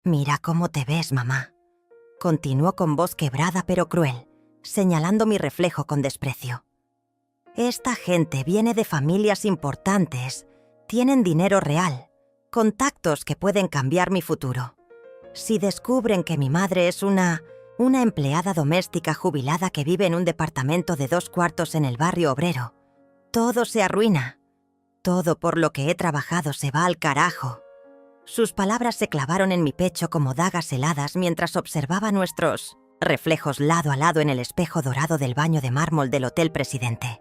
«Mira cómo te ves, mamá», continuó con voz quebrada pero cruel, señalando mi reflejo con desprecio. «Esta gente viene de familias importantes, tienen dinero real, contactos que pueden cambiar mi futuro. Si descubren que mi madre es una empleada doméstica jubilada que vive en un departamento de 2 cuartos en el barrio obrero, todo se arruina. Todo por lo que he trabajado se va al carajo». Sus palabras se clavaron en mi pecho como dagas heladas mientras observaba nuestros reflejos lado a lado en el espejo dorado del baño de mármol del Hotel Presidente.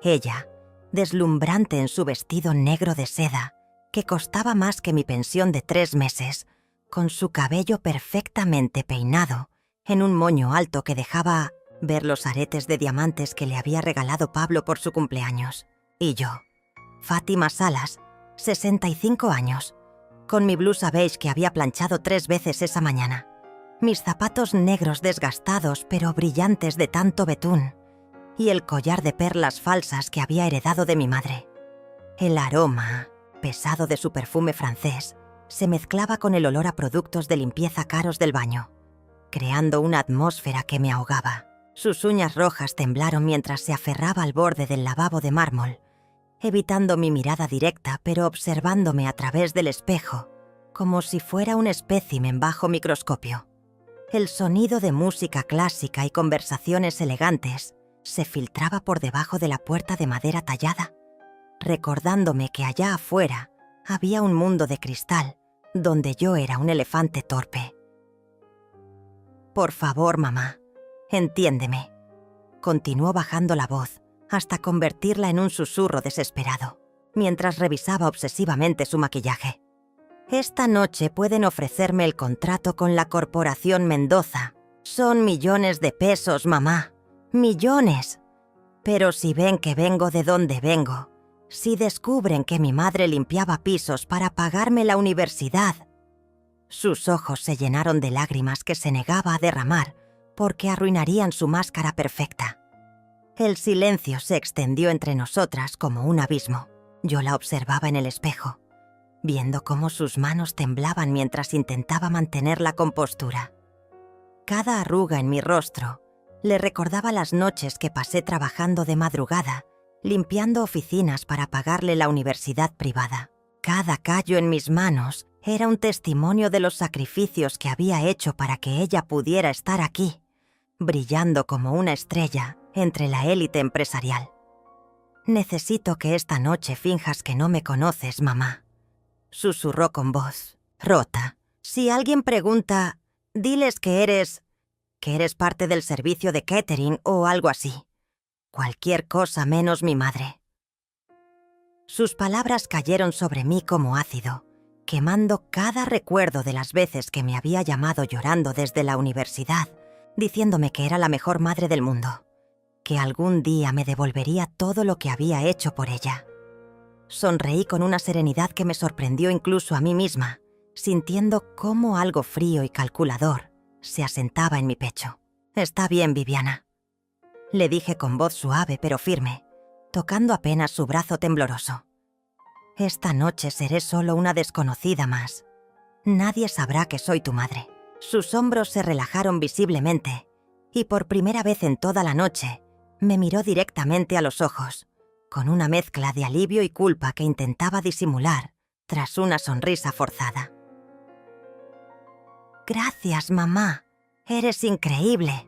Ella, deslumbrante en su vestido negro de seda, que costaba más que mi pensión de 3 meses, con su cabello perfectamente peinado, en un moño alto que dejaba ver los aretes de diamantes que le había regalado Pablo por su cumpleaños. Y yo, Fátima Salas, 65 años, con mi blusa beige que había planchado 3 veces esa mañana, mis zapatos negros desgastados pero brillantes de tanto betún, y el collar de perlas falsas que había heredado de mi madre. El aroma, pesado de su perfume francés, se mezclaba con el olor a productos de limpieza caros del baño, creando una atmósfera que me ahogaba. Sus uñas rojas temblaron mientras se aferraba al borde del lavabo de mármol, evitando mi mirada directa pero observándome a través del espejo, como si fuera un espécimen bajo microscopio. El sonido de música clásica y conversaciones elegantes se filtraba por debajo de la puerta de madera tallada, recordándome que allá afuera había un mundo de cristal donde yo era un elefante torpe. «Por favor, mamá, entiéndeme», continuó bajando la voz hasta convertirla en un susurro desesperado, mientras revisaba obsesivamente su maquillaje. «Esta noche pueden ofrecerme el contrato con la Corporación Mendoza. Son millones de pesos, mamá. Millones. Pero si ven que vengo de donde vengo, si descubren que mi madre limpiaba pisos para pagarme la universidad». Sus ojos se llenaron de lágrimas que se negaba a derramar porque arruinarían su máscara perfecta. El silencio se extendió entre nosotras como un abismo. Yo la observaba en el espejo, viendo cómo sus manos temblaban mientras intentaba mantener la compostura. Cada arruga en mi rostro le recordaba las noches que pasé trabajando de madrugada, limpiando oficinas para pagarle la universidad privada. Cada callo en mis manos era un testimonio de los sacrificios que había hecho para que ella pudiera estar aquí, brillando como una estrella entre la élite empresarial. «Necesito que esta noche finjas que no me conoces, mamá», susurró con voz rota. «Si alguien pregunta, diles que eres parte del servicio de catering o algo así. Cualquier cosa menos mi madre». Sus palabras cayeron sobre mí como ácido, quemando cada recuerdo de las veces que me había llamado llorando desde la universidad, diciéndome que era la mejor madre del mundo, que algún día me devolvería todo lo que había hecho por ella. Sonreí con una serenidad que me sorprendió incluso a mí misma, sintiendo cómo algo frío y calculador se asentaba en mi pecho. «Está bien, Viviana», le dije con voz suave pero firme, tocando apenas su brazo tembloroso. «Esta noche seré solo una desconocida más. Nadie sabrá que soy tu madre». Sus hombros se relajaron visiblemente, y por primera vez en toda la noche, me miró directamente a los ojos, con una mezcla de alivio y culpa que intentaba disimular tras una sonrisa forzada. «Gracias, mamá. Eres increíble»,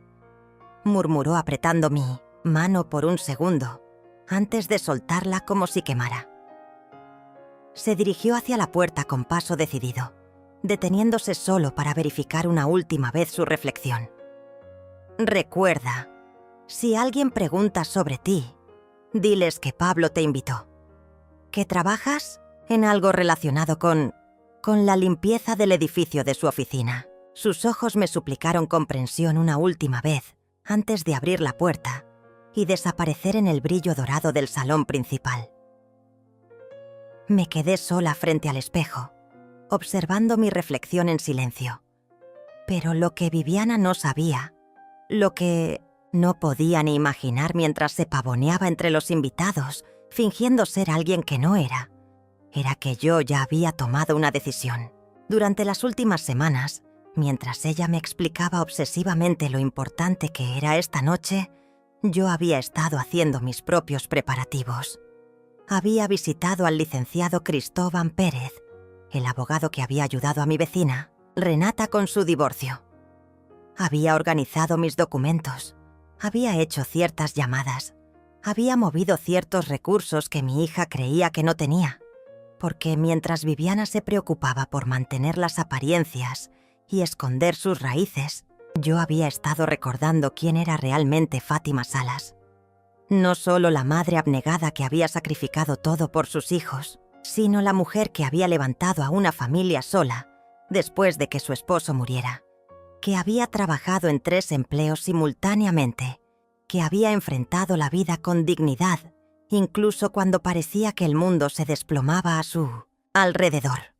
murmuró apretando mi mano por un segundo, antes de soltarla como si quemara. Se dirigió hacia la puerta con paso decidido, deteniéndose solo para verificar una última vez su reflexión. «Recuerda, si alguien pregunta sobre ti, diles que Pablo te invitó. ¿Que trabajas en algo relacionado con la limpieza del edificio de su oficina?» Sus ojos me suplicaron comprensión una última vez antes de abrir la puerta y desaparecer en el brillo dorado del salón principal. Me quedé sola frente al espejo, observando mi reflexión en silencio. Pero lo que Viviana no sabía, lo que no podía ni imaginar mientras se pavoneaba entre los invitados, fingiendo ser alguien que no era que yo ya había tomado una decisión. Durante las últimas semanas, mientras ella me explicaba obsesivamente lo importante que era esta noche, yo había estado haciendo mis propios preparativos. Había visitado al licenciado Cristóbal Pérez, el abogado que había ayudado a mi vecina, Renata, con su divorcio. Había organizado mis documentos, había hecho ciertas llamadas, había movido ciertos recursos que mi hija creía que no tenía, porque mientras Viviana se preocupaba por mantener las apariencias y esconder sus raíces, yo había estado recordando quién era realmente Fátima Salas. No solo la madre abnegada que había sacrificado todo por sus hijos, sino la mujer que había levantado a una familia sola después de que su esposo muriera, que había trabajado en 3 empleos simultáneamente, que había enfrentado la vida con dignidad, incluso cuando parecía que el mundo se desplomaba a su alrededor.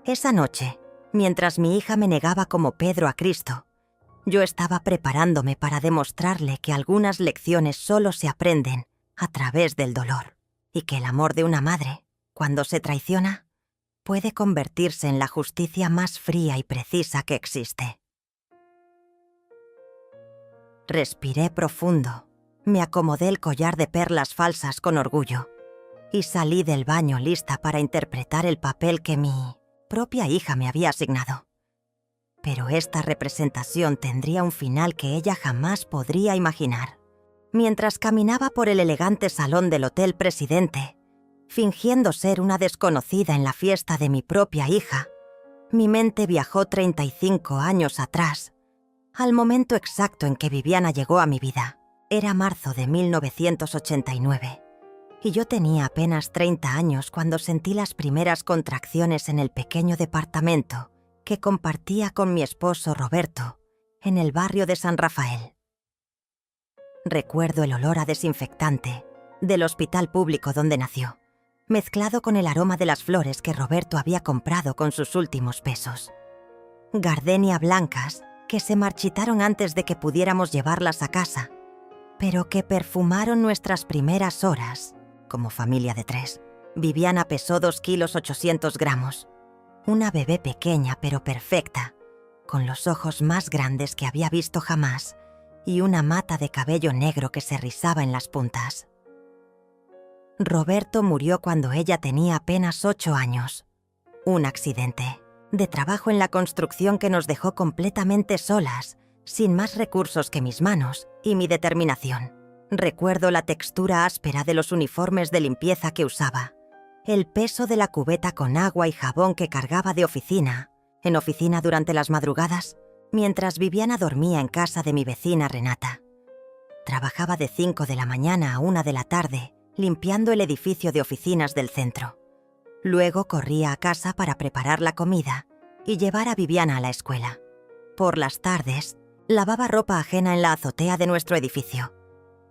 Esa noche, mientras mi hija me negaba como Pedro a Cristo, yo estaba preparándome para demostrarle que algunas lecciones solo se aprenden a través del dolor, y que el amor de una madre, cuando se traiciona, puede convertirse en la justicia más fría y precisa que existe. Respiré profundo, me acomodé el collar de perlas falsas con orgullo y salí del baño lista para interpretar el papel que mi propia hija me había asignado. Pero esta representación tendría un final que ella jamás podría imaginar. Mientras caminaba por el elegante salón del Hotel Presidente, fingiendo ser una desconocida en la fiesta de mi propia hija, mi mente viajó 35 años atrás, al momento exacto en que Viviana llegó a mi vida. Era marzo de 1989, y yo tenía apenas 30 años cuando sentí las primeras contracciones en el pequeño departamento que compartía con mi esposo Roberto en el barrio de San Rafael. Recuerdo el olor a desinfectante del hospital público donde nació, mezclado con el aroma de las flores que Roberto había comprado con sus últimos pesos. Gardenia blancas que se marchitaron antes de que pudiéramos llevarlas a casa, pero que perfumaron nuestras primeras horas como familia de 3. Viviana pesó 2,8 kilos, una bebé pequeña pero perfecta, con los ojos más grandes que había visto jamás y una mata de cabello negro que se rizaba en las puntas. Roberto murió cuando ella tenía apenas 8 años. Un accidente de trabajo en la construcción que nos dejó completamente solas, sin más recursos que mis manos y mi determinación. Recuerdo la textura áspera de los uniformes de limpieza que usaba, el peso de la cubeta con agua y jabón que cargaba de oficina en oficina durante las madrugadas, mientras Viviana dormía en casa de mi vecina Renata. Trabajaba de 5 de la mañana a 1 de la tarde, limpiando el edificio de oficinas del centro. Luego corría a casa para preparar la comida y llevar a Viviana a la escuela. Por las tardes, lavaba ropa ajena en la azotea de nuestro edificio,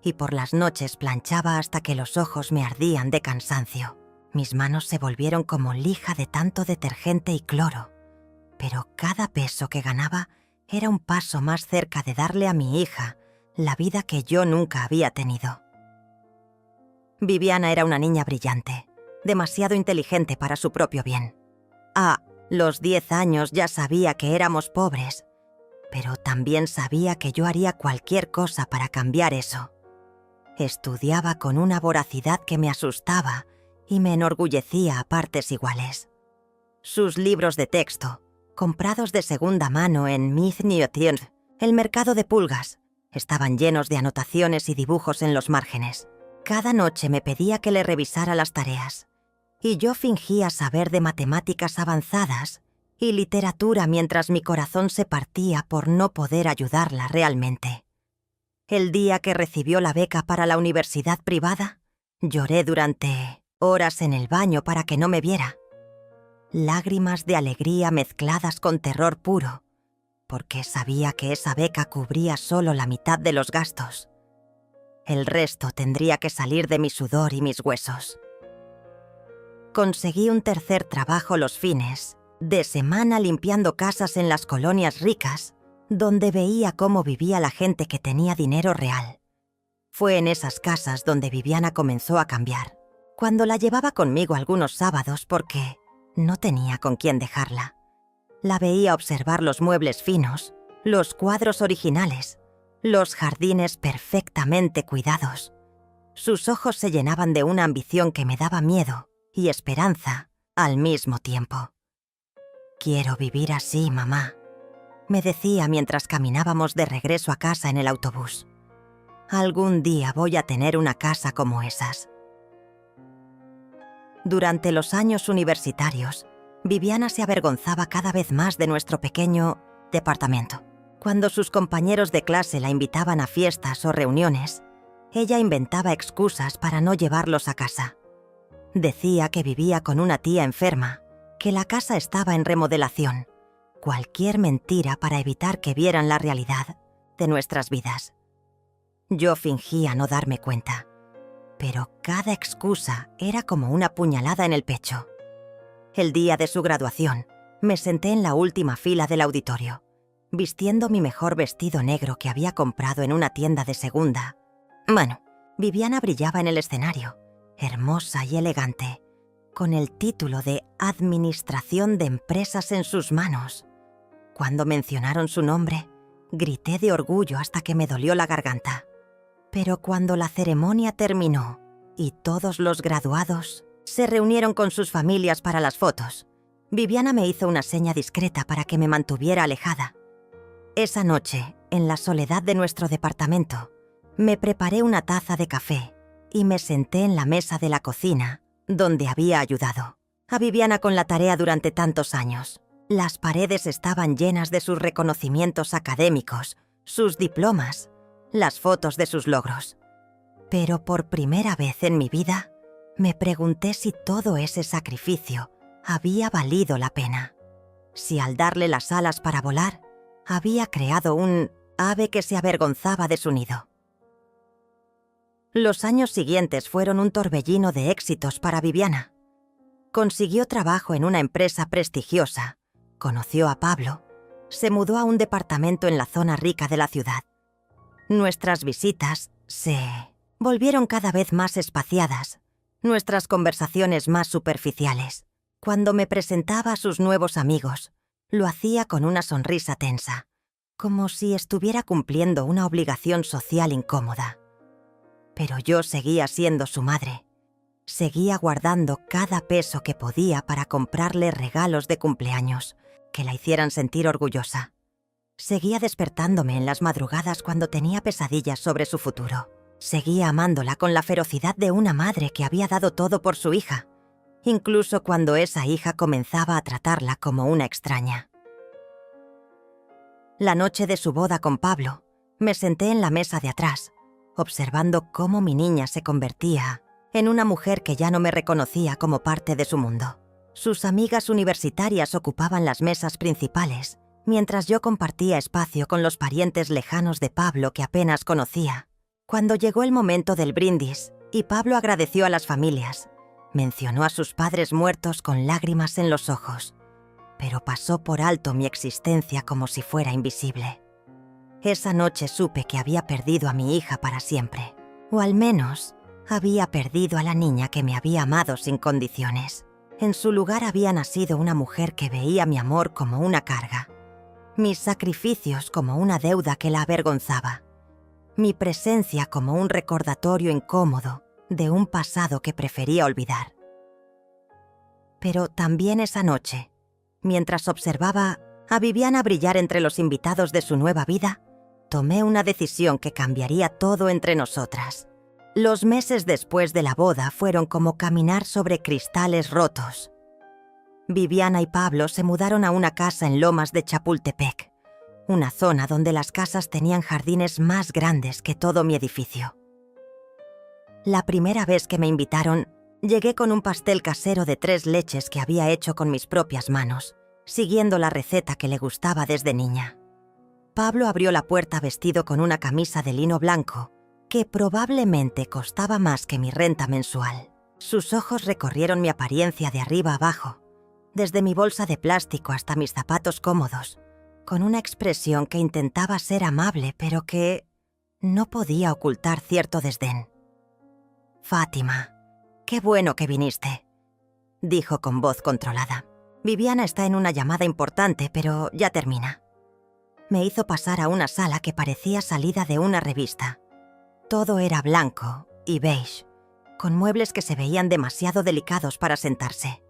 y por las noches planchaba hasta que los ojos me ardían de cansancio. Mis manos se volvieron como lija de tanto detergente y cloro, pero cada peso que ganaba era un paso más cerca de darle a mi hija la vida que yo nunca había tenido. Viviana era una niña brillante, demasiado inteligente para su propio bien. A los 10 años ya sabía que éramos pobres, pero también sabía que yo haría cualquier cosa para cambiar eso. Estudiaba con una voracidad que me asustaba y me enorgullecía a partes iguales. Sus libros de texto, comprados de segunda mano en Mizniotien, el mercado de pulgas, estaban llenos de anotaciones y dibujos en los márgenes. Cada noche me pedía que le revisara las tareas, y yo fingía saber de matemáticas avanzadas y literatura mientras mi corazón se partía por no poder ayudarla realmente. El día que recibió la beca para la universidad privada, lloré durante horas en el baño para que no me viera. Lágrimas de alegría mezcladas con terror puro, porque sabía que esa beca cubría solo la mitad de los gastos. El resto tendría que salir de mi sudor y mis huesos. Conseguí un tercer trabajo los fines de semana limpiando casas en las colonias ricas, donde veía cómo vivía la gente que tenía dinero real. Fue en esas casas donde Viviana comenzó a cambiar, cuando la llevaba conmigo algunos sábados porque No tenía con quién dejarla. La veía observar los muebles finos, los cuadros originales, los jardines perfectamente cuidados. Sus ojos se llenaban de una ambición que me daba miedo y esperanza al mismo tiempo. «Quiero vivir así, mamá», me decía mientras caminábamos de regreso a casa en el autobús. «Algún día voy a tener una casa como esas». Durante los años universitarios, Viviana se avergonzaba cada vez más de nuestro pequeño departamento. Cuando sus compañeros de clase la invitaban a fiestas o reuniones, ella inventaba excusas para no llevarlos a casa. Decía que vivía con una tía enferma, que la casa estaba en remodelación. Cualquier mentira para evitar que vieran la realidad de nuestras vidas. Yo fingía no darme cuenta, pero cada excusa era como una puñalada en el pecho. El día de su graduación, me senté en la última fila del auditorio, vistiendo mi mejor vestido negro que había comprado en una tienda de segunda. Bueno, Viviana brillaba en el escenario, hermosa y elegante, con el título de Administración de Empresas en sus manos. Cuando mencionaron su nombre, grité de orgullo hasta que me dolió la garganta. Pero cuando la ceremonia terminó y todos los graduados se reunieron con sus familias para las fotos, Viviana me hizo una seña discreta para que me mantuviera alejada. Esa noche, en la soledad de nuestro departamento, me preparé una taza de café y me senté en la mesa de la cocina, donde había ayudado a Viviana con la tarea durante tantos años. Las paredes estaban llenas de sus reconocimientos académicos, sus diplomas, las fotos de sus logros. Pero por primera vez en mi vida, me pregunté si todo ese sacrificio había valido la pena. Si al darle las alas para volar, había creado un ave que se avergonzaba de su nido. Los años siguientes fueron un torbellino de éxitos para Viviana. Consiguió trabajo en una empresa prestigiosa, conoció a Pablo, se mudó a un departamento en la zona rica de la ciudad. Nuestras visitas se volvieron cada vez más espaciadas, nuestras conversaciones más superficiales. Cuando me presentaba a sus nuevos amigos, lo hacía con una sonrisa tensa, como si estuviera cumpliendo una obligación social incómoda. Pero yo seguía siendo su madre. Seguía guardando cada peso que podía para comprarle regalos de cumpleaños que la hicieran sentir orgullosa. Seguía despertándome en las madrugadas cuando tenía pesadillas sobre su futuro. Seguía amándola con la ferocidad de una madre que había dado todo por su hija, incluso cuando esa hija comenzaba a tratarla como una extraña. La noche de su boda con Pablo, me senté en la mesa de atrás, observando cómo mi niña se convertía en una mujer que ya no me reconocía como parte de su mundo. Sus amigas universitarias ocupaban las mesas principales, mientras yo compartía espacio con los parientes lejanos de Pablo que apenas conocía. Cuando llegó el momento del brindis y Pablo agradeció a las familias, mencionó a sus padres muertos con lágrimas en los ojos, pero pasó por alto mi existencia como si fuera invisible. Esa noche supe que había perdido a mi hija para siempre, o al menos había perdido a la niña que me había amado sin condiciones. En su lugar había nacido una mujer que veía mi amor como una carga, mis sacrificios como una deuda que la avergonzaba, mi presencia como un recordatorio incómodo de un pasado que prefería olvidar. Pero también esa noche, mientras observaba a Viviana brillar entre los invitados de su nueva vida, tomé una decisión que cambiaría todo entre nosotras. Los meses después de la boda fueron como caminar sobre cristales rotos. Viviana y Pablo se mudaron a una casa en Lomas de Chapultepec, una zona donde las casas tenían jardines más grandes que todo mi edificio. La primera vez que me invitaron, llegué con un pastel casero de 3 leches que había hecho con mis propias manos, siguiendo la receta que le gustaba desde niña. Pablo abrió la puerta vestido con una camisa de lino blanco, que probablemente costaba más que mi renta mensual. Sus ojos recorrieron mi apariencia de arriba abajo, desde mi bolsa de plástico hasta mis zapatos cómodos, con una expresión que intentaba ser amable, pero que no podía ocultar cierto desdén. «Fátima, qué bueno que viniste», dijo con voz controlada. Viviana está en una llamada importante, pero ya termina. Me hizo pasar a una sala que parecía salida de una revista. Todo era blanco y beige, con muebles que se veían demasiado delicados para sentarse.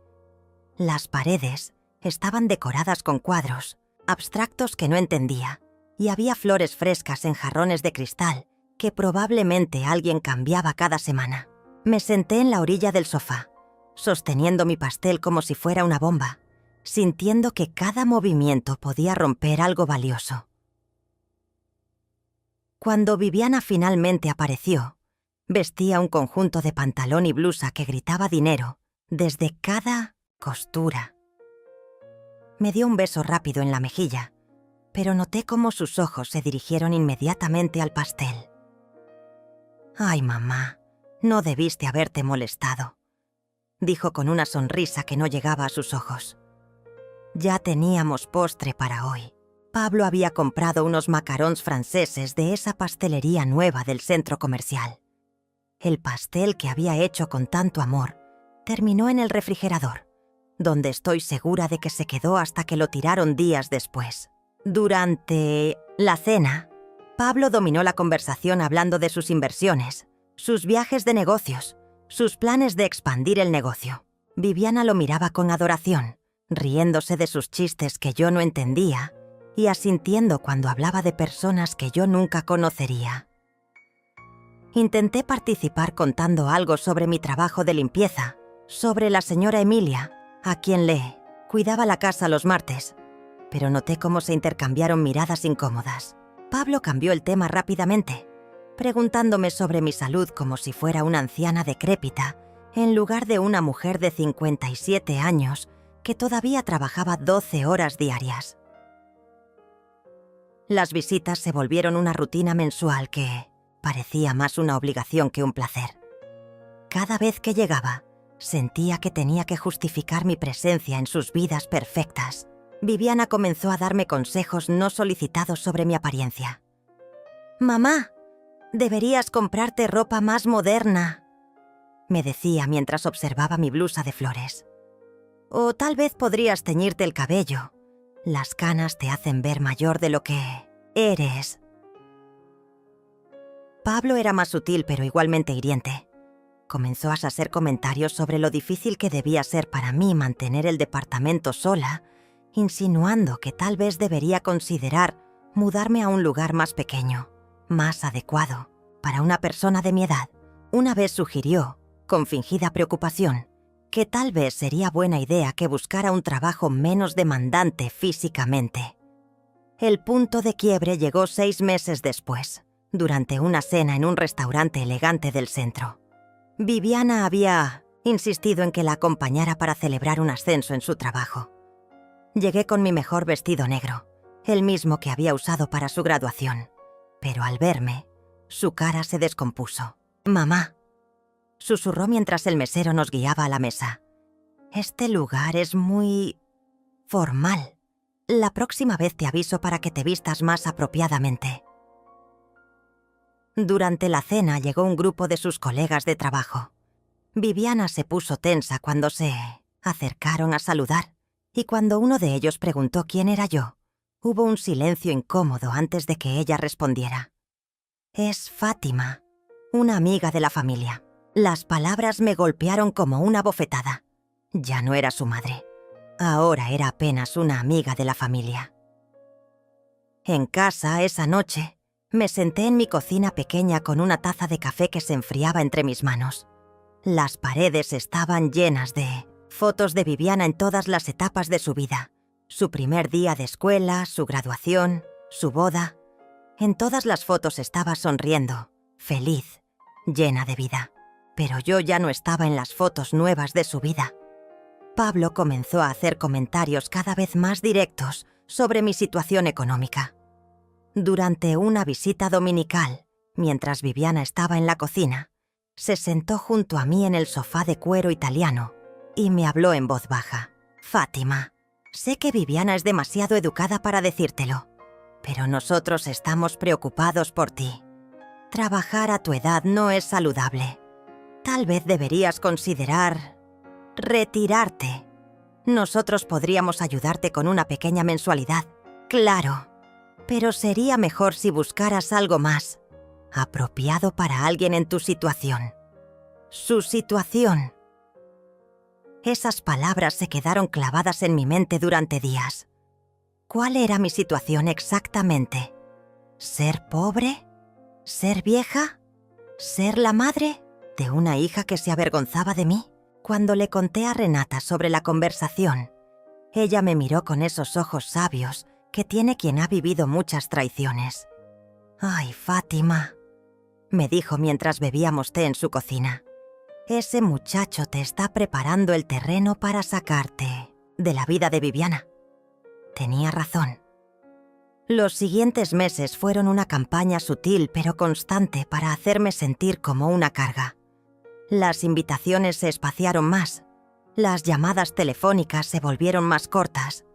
Las paredes estaban decoradas con cuadros, abstractos que no entendía, y había flores frescas en jarrones de cristal que probablemente alguien cambiaba cada semana. Me senté en la orilla del sofá, sosteniendo mi pastel como si fuera una bomba, sintiendo que cada movimiento podía romper algo valioso. Cuando Viviana finalmente apareció, vestía un conjunto de pantalón y blusa que gritaba dinero desde cada costura. Me dio un beso rápido en la mejilla, pero noté cómo sus ojos se dirigieron inmediatamente al pastel. «Ay, mamá, no debiste haberte molestado», dijo con una sonrisa que no llegaba a sus ojos. Ya teníamos postre para hoy. Pablo había comprado unos macarons franceses de esa pastelería nueva del centro comercial. El pastel que había hecho con tanto amor terminó en el refrigerador, donde estoy segura de que se quedó hasta que lo tiraron días después. Durante la cena, Pablo dominó la conversación hablando de sus inversiones, sus viajes de negocios, sus planes de expandir el negocio. Viviana lo miraba con adoración, riéndose de sus chistes que yo no entendía y asintiendo cuando hablaba de personas que yo nunca conocería. Intenté participar contando algo sobre mi trabajo de limpieza, sobre la señora Emilia, a quien le cuidaba la casa los martes, pero noté cómo se intercambiaron miradas incómodas. Pablo cambió el tema rápidamente, preguntándome sobre mi salud como si fuera una anciana decrépita, en lugar de una mujer de 57 años que todavía trabajaba 12 horas diarias. Las visitas se volvieron una rutina mensual que parecía más una obligación que un placer. Cada vez que llegaba, sentía que tenía que justificar mi presencia en sus vidas perfectas. Viviana comenzó a darme consejos no solicitados sobre mi apariencia. «Mamá, deberías comprarte ropa más moderna», me decía mientras observaba mi blusa de flores. «O tal vez podrías teñirte el cabello. Las canas te hacen ver mayor de lo que eres». Pablo era más sutil pero igualmente hiriente. Comenzó a hacer comentarios sobre lo difícil que debía ser para mí mantener el departamento sola, insinuando que tal vez debería considerar mudarme a un lugar más pequeño, más adecuado, para una persona de mi edad. Una vez sugirió, con fingida preocupación, que tal vez sería buena idea que buscara un trabajo menos demandante físicamente. El punto de quiebre llegó 6 meses después, durante una cena en un restaurante elegante del centro. Viviana había insistido en que la acompañara para celebrar un ascenso en su trabajo. Llegué con mi mejor vestido negro, el mismo que había usado para su graduación, pero al verme, su cara se descompuso. «Mamá», susurró mientras el mesero nos guiaba a la mesa, «este lugar es muy formal. La próxima vez te aviso para que te vistas más apropiadamente». Durante la cena llegó un grupo de sus colegas de trabajo. Viviana se puso tensa cuando se acercaron a saludar, y cuando uno de ellos preguntó quién era yo, hubo un silencio incómodo antes de que ella respondiera. «Es Fátima, una amiga de la familia». Las palabras me golpearon como una bofetada. Ya no era su madre. Ahora era apenas una amiga de la familia. En casa, esa noche, me senté en mi cocina pequeña con una taza de café que se enfriaba entre mis manos. Las paredes estaban llenas de fotos de Viviana en todas las etapas de su vida. Su primer día de escuela, su graduación, su boda. En todas las fotos estaba sonriendo, feliz, llena de vida. Pero yo ya no estaba en las fotos nuevas de su vida. Pablo comenzó a hacer comentarios cada vez más directos sobre mi situación económica. Durante una visita dominical, mientras Viviana estaba en la cocina, se sentó junto a mí en el sofá de cuero italiano y me habló en voz baja. «Fátima, sé que Viviana es demasiado educada para decírtelo, pero nosotros estamos preocupados por ti. Trabajar a tu edad no es saludable. Tal vez deberías considerar Retirarte. Nosotros podríamos ayudarte con una pequeña mensualidad, claro, pero sería mejor si buscaras algo más apropiado para alguien en tu situación. Su situación. Esas palabras se quedaron clavadas en mi mente durante días. ¿Cuál era mi situación exactamente? ¿Ser pobre? ¿Ser vieja? ¿Ser la madre de una hija que se avergonzaba de mí? Cuando le conté a Renata sobre la conversación, ella me miró con esos ojos sabios que tiene quien ha vivido muchas traiciones. «Ay, Fátima», me dijo mientras bebíamos té en su cocina. «Ese muchacho te está preparando el terreno para sacarte de la vida de Viviana». Tenía razón. Los siguientes meses fueron una campaña sutil pero constante para hacerme sentir como una carga. Las invitaciones se espaciaron más, las llamadas telefónicas se volvieron más cortas,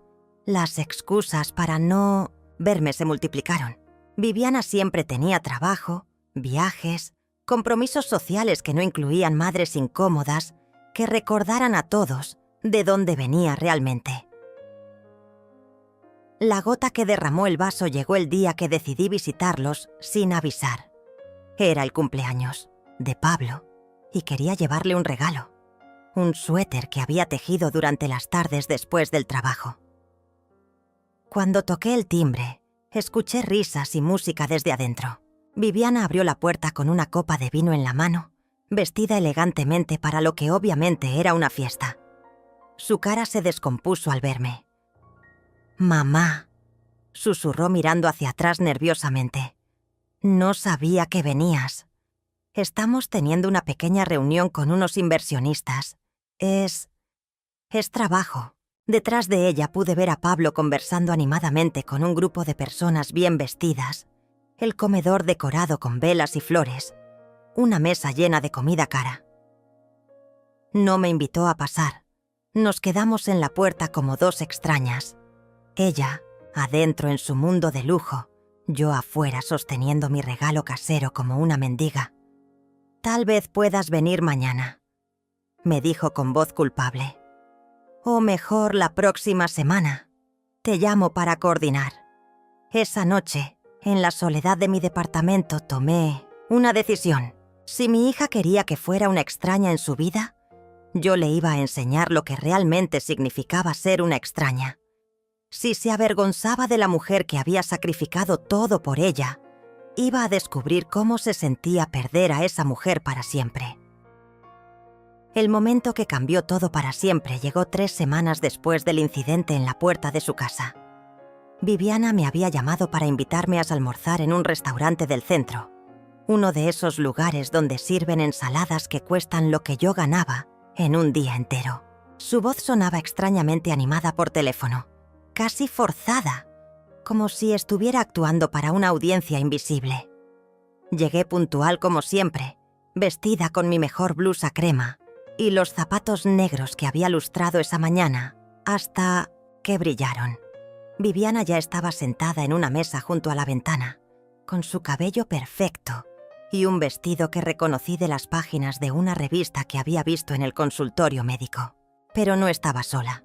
las excusas para no verme se multiplicaron. Viviana siempre tenía trabajo, viajes, compromisos sociales que no incluían madres incómodas que recordaran a todos de dónde venía realmente. La gota que derramó el vaso llegó el día que decidí visitarlos sin avisar. Era el cumpleaños de Pablo y quería llevarle un regalo, un suéter que había tejido durante las tardes después del trabajo. Cuando toqué el timbre, escuché risas y música desde adentro. Viviana abrió la puerta con una copa de vino en la mano, vestida elegantemente para lo que obviamente era una fiesta. Su cara se descompuso al verme. «Mamá», susurró mirando hacia atrás nerviosamente. «No sabía que venías. Estamos teniendo una pequeña reunión con unos inversionistas. Es trabajo». Detrás de ella pude ver a Pablo conversando animadamente con un grupo de personas bien vestidas, el comedor decorado con velas y flores, una mesa llena de comida cara. No me invitó a pasar. Nos quedamos en la puerta como dos extrañas. Ella, adentro en su mundo de lujo, yo afuera sosteniendo mi regalo casero como una mendiga. «Tal vez puedas venir mañana», me dijo con voz culpable. «O mejor la próxima semana. Te llamo para coordinar». Esa noche, en la soledad de mi departamento, tomé una decisión. Si mi hija quería que fuera una extraña en su vida, yo le iba a enseñar lo que realmente significaba ser una extraña. Si se avergonzaba de la mujer que había sacrificado todo por ella, iba a descubrir cómo se sentía perder a esa mujer para siempre. El momento que cambió todo para siempre llegó 3 semanas después del incidente en la puerta de su casa. Viviana me había llamado para invitarme a almorzar en un restaurante del centro, uno de esos lugares donde sirven ensaladas que cuestan lo que yo ganaba en un día entero. Su voz sonaba extrañamente animada por teléfono, casi forzada, como si estuviera actuando para una audiencia invisible. Llegué puntual como siempre, vestida con mi mejor blusa crema y los zapatos negros que había lustrado esa mañana, hasta que brillaron. Viviana ya estaba sentada en una mesa junto a la ventana, con su cabello perfecto y un vestido que reconocí de las páginas de una revista que había visto en el consultorio médico. Pero no estaba sola.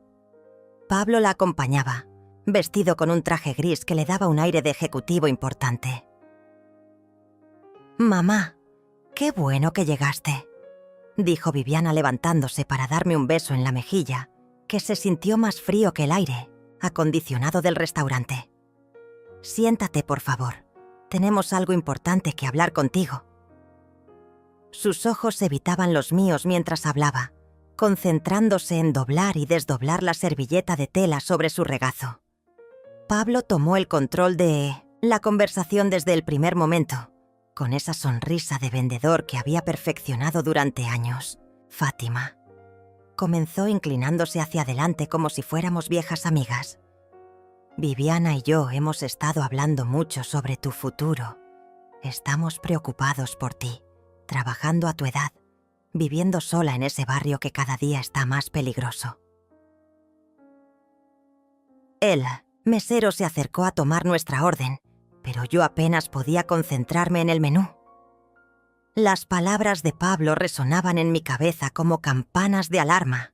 Pablo la acompañaba, vestido con un traje gris que le daba un aire de ejecutivo importante. «Mamá, qué bueno que llegaste», dijo Viviana levantándose para darme un beso en la mejilla, que se sintió más frío que el aire acondicionado del restaurante. «Siéntate, por favor. Tenemos algo importante que hablar contigo». Sus ojos evitaban los míos mientras hablaba, concentrándose en doblar y desdoblar la servilleta de tela sobre su regazo. Pablo tomó el control de la conversación desde el primer momento, con esa sonrisa de vendedor que había perfeccionado durante años. «Fátima», comenzó inclinándose hacia adelante como si fuéramos viejas amigas. «Viviana y yo hemos estado hablando mucho sobre tu futuro. Estamos preocupados por ti, trabajando a tu edad, viviendo sola en ese barrio que cada día está más peligroso». El mesero se acercó a tomar nuestra orden, pero yo apenas podía concentrarme en el menú. Las palabras de Pablo resonaban en mi cabeza como campanas de alarma,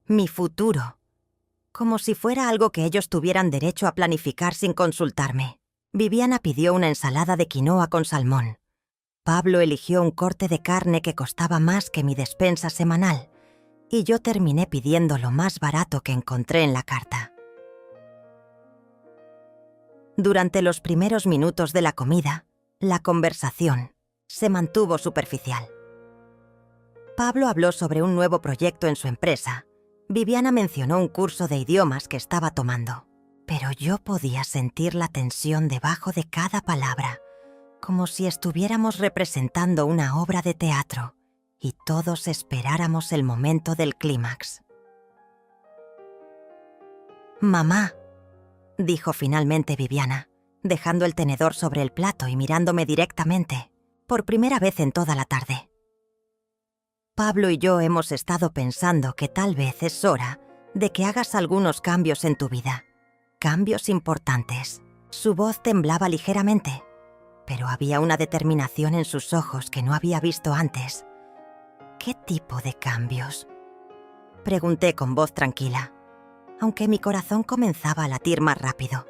mi futuro, como si fuera algo que ellos tuvieran derecho a planificar sin consultarme. Viviana pidió una ensalada de quinoa con salmón. Pablo eligió un corte de carne que costaba más que mi despensa semanal, y yo terminé pidiendo lo más barato que encontré en la carta. Durante los primeros minutos de la comida, la conversación se mantuvo superficial. Pablo habló sobre un nuevo proyecto en su empresa. Viviana mencionó un curso de idiomas que estaba tomando, pero yo podía sentir la tensión debajo de cada palabra, como si estuviéramos representando una obra de teatro y todos esperáramos el momento del clímax. «Mamá», dijo finalmente Viviana, dejando el tenedor sobre el plato y mirándome directamente, por primera vez en toda la tarde. «Pablo y yo hemos estado pensando que tal vez es hora de que hagas algunos cambios en tu vida. Cambios importantes». Su voz temblaba ligeramente, pero había una determinación en sus ojos que no había visto antes. «¿Qué tipo de cambios?», pregunté con voz tranquila, aunque mi corazón comenzaba a latir más rápido.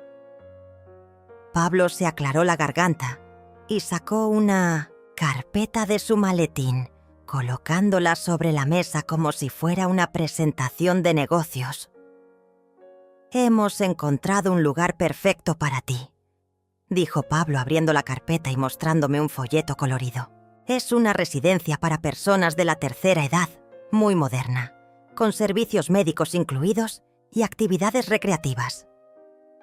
Pablo se aclaró la garganta y sacó una carpeta de su maletín, colocándola sobre la mesa como si fuera una presentación de negocios. «Hemos encontrado un lugar perfecto para ti», dijo Pablo abriendo la carpeta y mostrándome un folleto colorido. «Es una residencia para personas de la tercera edad, muy moderna, con servicios médicos incluidos y actividades recreativas.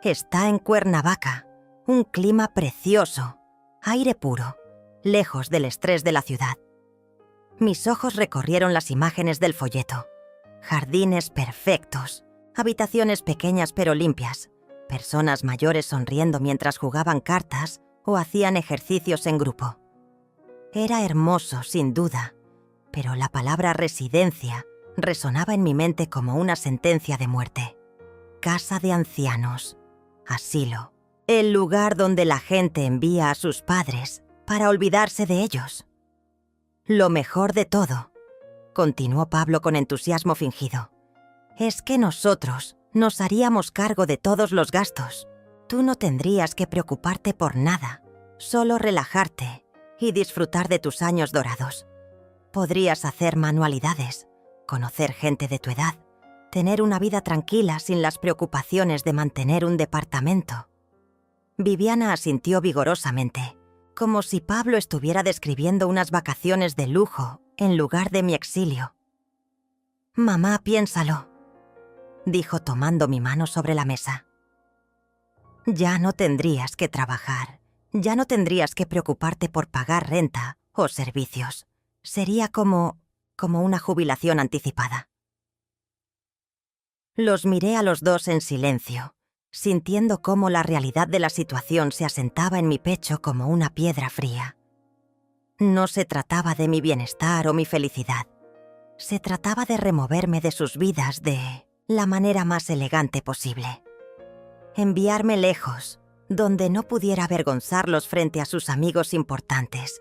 Está en Cuernavaca, un clima precioso, aire puro, lejos del estrés de la ciudad». Mis ojos recorrieron las imágenes del folleto. Jardines perfectos, habitaciones pequeñas pero limpias, personas mayores sonriendo mientras jugaban cartas o hacían ejercicios en grupo. Era hermoso, sin duda, pero la palabra residencia resonaba en mi mente como una sentencia de muerte. Casa de ancianos, asilo, el lugar donde la gente envía a sus padres para olvidarse de ellos. «Lo mejor de todo», continuó Pablo con entusiasmo fingido, «es que nosotros nos haríamos cargo de todos los gastos. Tú no tendrías que preocuparte por nada, solo relajarte y disfrutar de tus años dorados. Podrías hacer manualidades, conocer gente de tu edad, tener una vida tranquila sin las preocupaciones de mantener un departamento». Viviana asintió vigorosamente, como si Pablo estuviera describiendo unas vacaciones de lujo en lugar de mi exilio. «Mamá, piénsalo», dijo tomando mi mano sobre la mesa. «Ya no tendrías que trabajar, ya no tendrías que preocuparte por pagar renta o servicios. Sería como una jubilación anticipada». Los miré a los dos en silencio, sintiendo cómo la realidad de la situación se asentaba en mi pecho como una piedra fría. No se trataba de mi bienestar o mi felicidad. Se trataba de removerme de sus vidas de la manera más elegante posible. Enviarme lejos, donde no pudiera avergonzarlos frente a sus amigos importantes,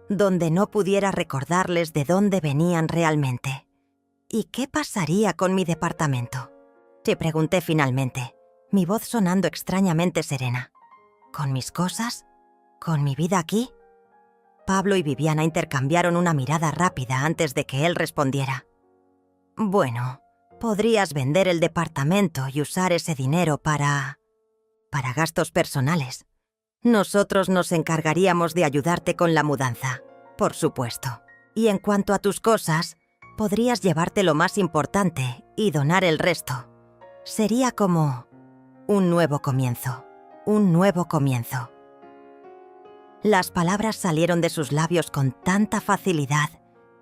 donde no pudiera recordarles de dónde venían realmente. «¿Y qué pasaría con mi departamento?», te pregunté finalmente, mi voz sonando extrañamente serena. «¿Con mis cosas? ¿Con mi vida aquí?». Pablo y Viviana intercambiaron una mirada rápida antes de que él respondiera. «Bueno, podrías vender el departamento y usar ese dinero para gastos personales. Nosotros nos encargaríamos de ayudarte con la mudanza, por supuesto. Y en cuanto a tus cosas, podrías llevarte lo más importante y donar el resto. Sería como un nuevo comienzo, un nuevo comienzo». Las palabras salieron de sus labios con tanta facilidad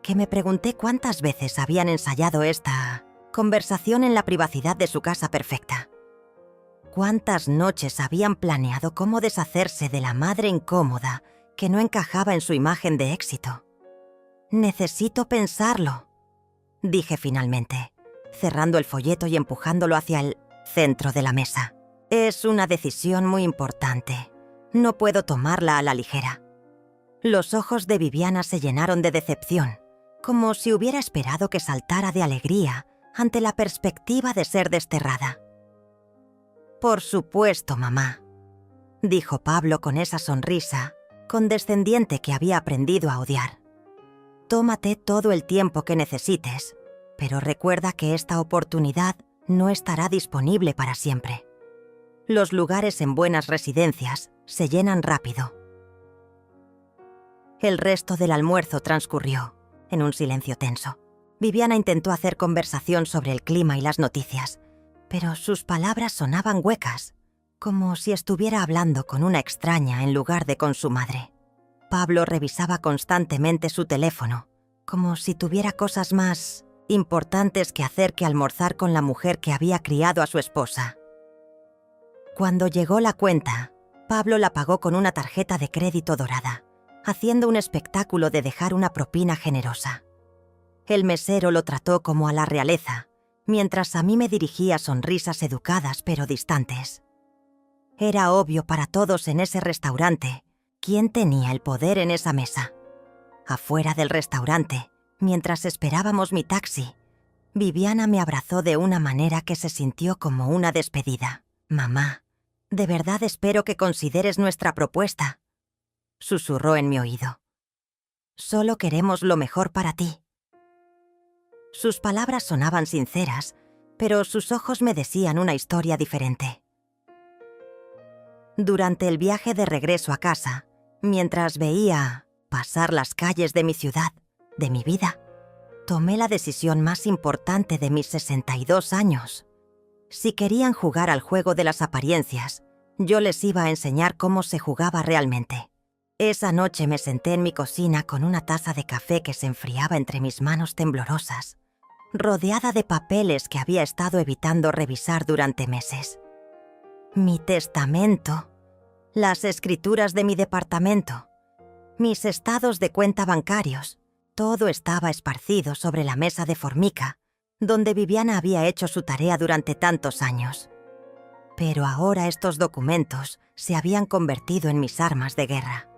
que me pregunté cuántas veces habían ensayado esta conversación en la privacidad de su casa perfecta. Cuántas noches habían planeado cómo deshacerse de la madre incómoda que no encajaba en su imagen de éxito. «Necesito pensarlo», dije finalmente, cerrando el folleto y empujándolo hacia el centro de la mesa. «Es una decisión muy importante. No puedo tomarla a la ligera». Los ojos de Viviana se llenaron de decepción, como si hubiera esperado que saltara de alegría ante la perspectiva de ser desterrada. «Por supuesto, mamá», dijo Pablo con esa sonrisa condescendiente que había aprendido a odiar. «Tómate todo el tiempo que necesites, pero recuerda que esta oportunidad no estará disponible para siempre. Los lugares en buenas residencias se llenan rápido». El resto del almuerzo transcurrió en un silencio tenso. Viviana intentó hacer conversación sobre el clima y las noticias, pero sus palabras sonaban huecas, como si estuviera hablando con una extraña en lugar de con su madre. Pablo revisaba constantemente su teléfono, como si tuviera cosas más importantes que hacer que almorzar con la mujer que había criado a su esposa. Cuando llegó la cuenta, Pablo la pagó con una tarjeta de crédito dorada, haciendo un espectáculo de dejar una propina generosa. El mesero lo trató como a la realeza, mientras a mí me dirigía sonrisas educadas pero distantes. Era obvio para todos en ese restaurante quién tenía el poder en esa mesa. Afuera del restaurante, mientras esperábamos mi taxi, Viviana me abrazó de una manera que se sintió como una despedida. «Mamá, de verdad espero que consideres nuestra propuesta», susurró en mi oído. «Solo queremos lo mejor para ti». Sus palabras sonaban sinceras, pero sus ojos me decían una historia diferente. Durante el viaje de regreso a casa, mientras veía pasar las calles de mi ciudad, de mi vida, tomé la decisión más importante de mis 62 años. Si querían jugar al juego de las apariencias, yo les iba a enseñar cómo se jugaba realmente. Esa noche me senté en mi cocina con una taza de café que se enfriaba entre mis manos temblorosas, rodeada de papeles que había estado evitando revisar durante meses. Mi testamento, las escrituras de mi departamento, mis estados de cuenta bancarios, todo estaba esparcido sobre la mesa de formica, donde Viviana había hecho su tarea durante tantos años. Pero ahora estos documentos se habían convertido en mis armas de guerra.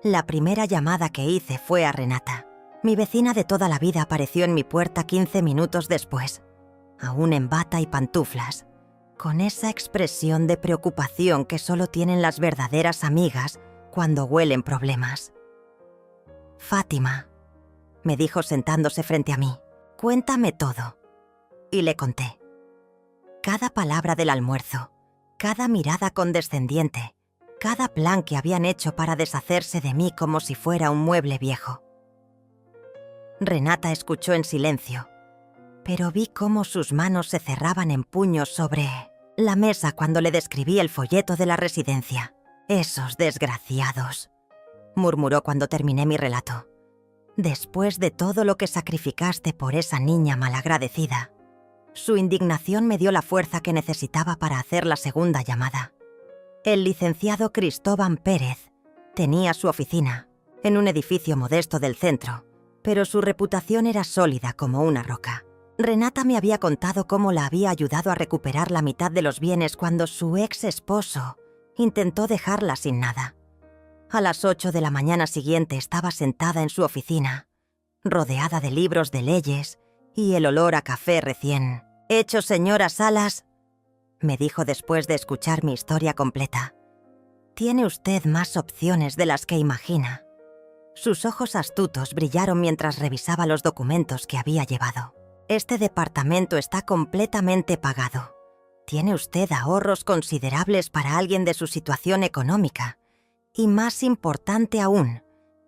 La primera llamada que hice fue a Renata. Mi vecina de toda la vida apareció en mi puerta 15 minutos después, aún en bata y pantuflas, con esa expresión de preocupación que solo tienen las verdaderas amigas cuando huelen problemas. «Fátima», me dijo sentándose frente a mí, «cuéntame todo». Y le conté. Cada palabra del almuerzo, cada mirada condescendiente, cada plan que habían hecho para deshacerse de mí como si fuera un mueble viejo. Renata escuchó en silencio, pero vi cómo sus manos se cerraban en puños sobre la mesa cuando le describí el folleto de la residencia. «Esos desgraciados», murmuró cuando terminé mi relato. «Después de todo lo que sacrificaste por esa niña malagradecida». Su indignación me dio la fuerza que necesitaba para hacer la segunda llamada. El licenciado Cristóbal Pérez tenía su oficina en un edificio modesto del centro, pero su reputación era sólida como una roca. Renata me había contado cómo la había ayudado a recuperar la mitad de los bienes cuando su ex esposo intentó dejarla sin nada. A las 8 de la mañana siguiente estaba sentada en su oficina, rodeada de libros de leyes y el olor a café recién hecho. «Señora Salas», me dijo después de escuchar mi historia completa, «tiene usted más opciones de las que imagina». Sus ojos astutos brillaron mientras revisaba los documentos que había llevado. «Este departamento está completamente pagado. Tiene usted ahorros considerables para alguien de su situación económica. Y más importante aún,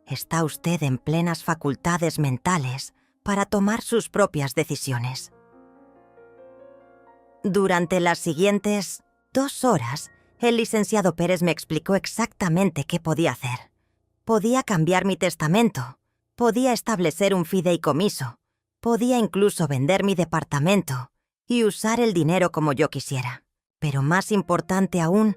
está usted en plenas facultades mentales para tomar sus propias decisiones». Durante las siguientes 2 horas, el licenciado Pérez me explicó exactamente qué podía hacer. Podía cambiar mi testamento, podía establecer un fideicomiso, podía incluso vender mi departamento y usar el dinero como yo quisiera. Pero más importante aún,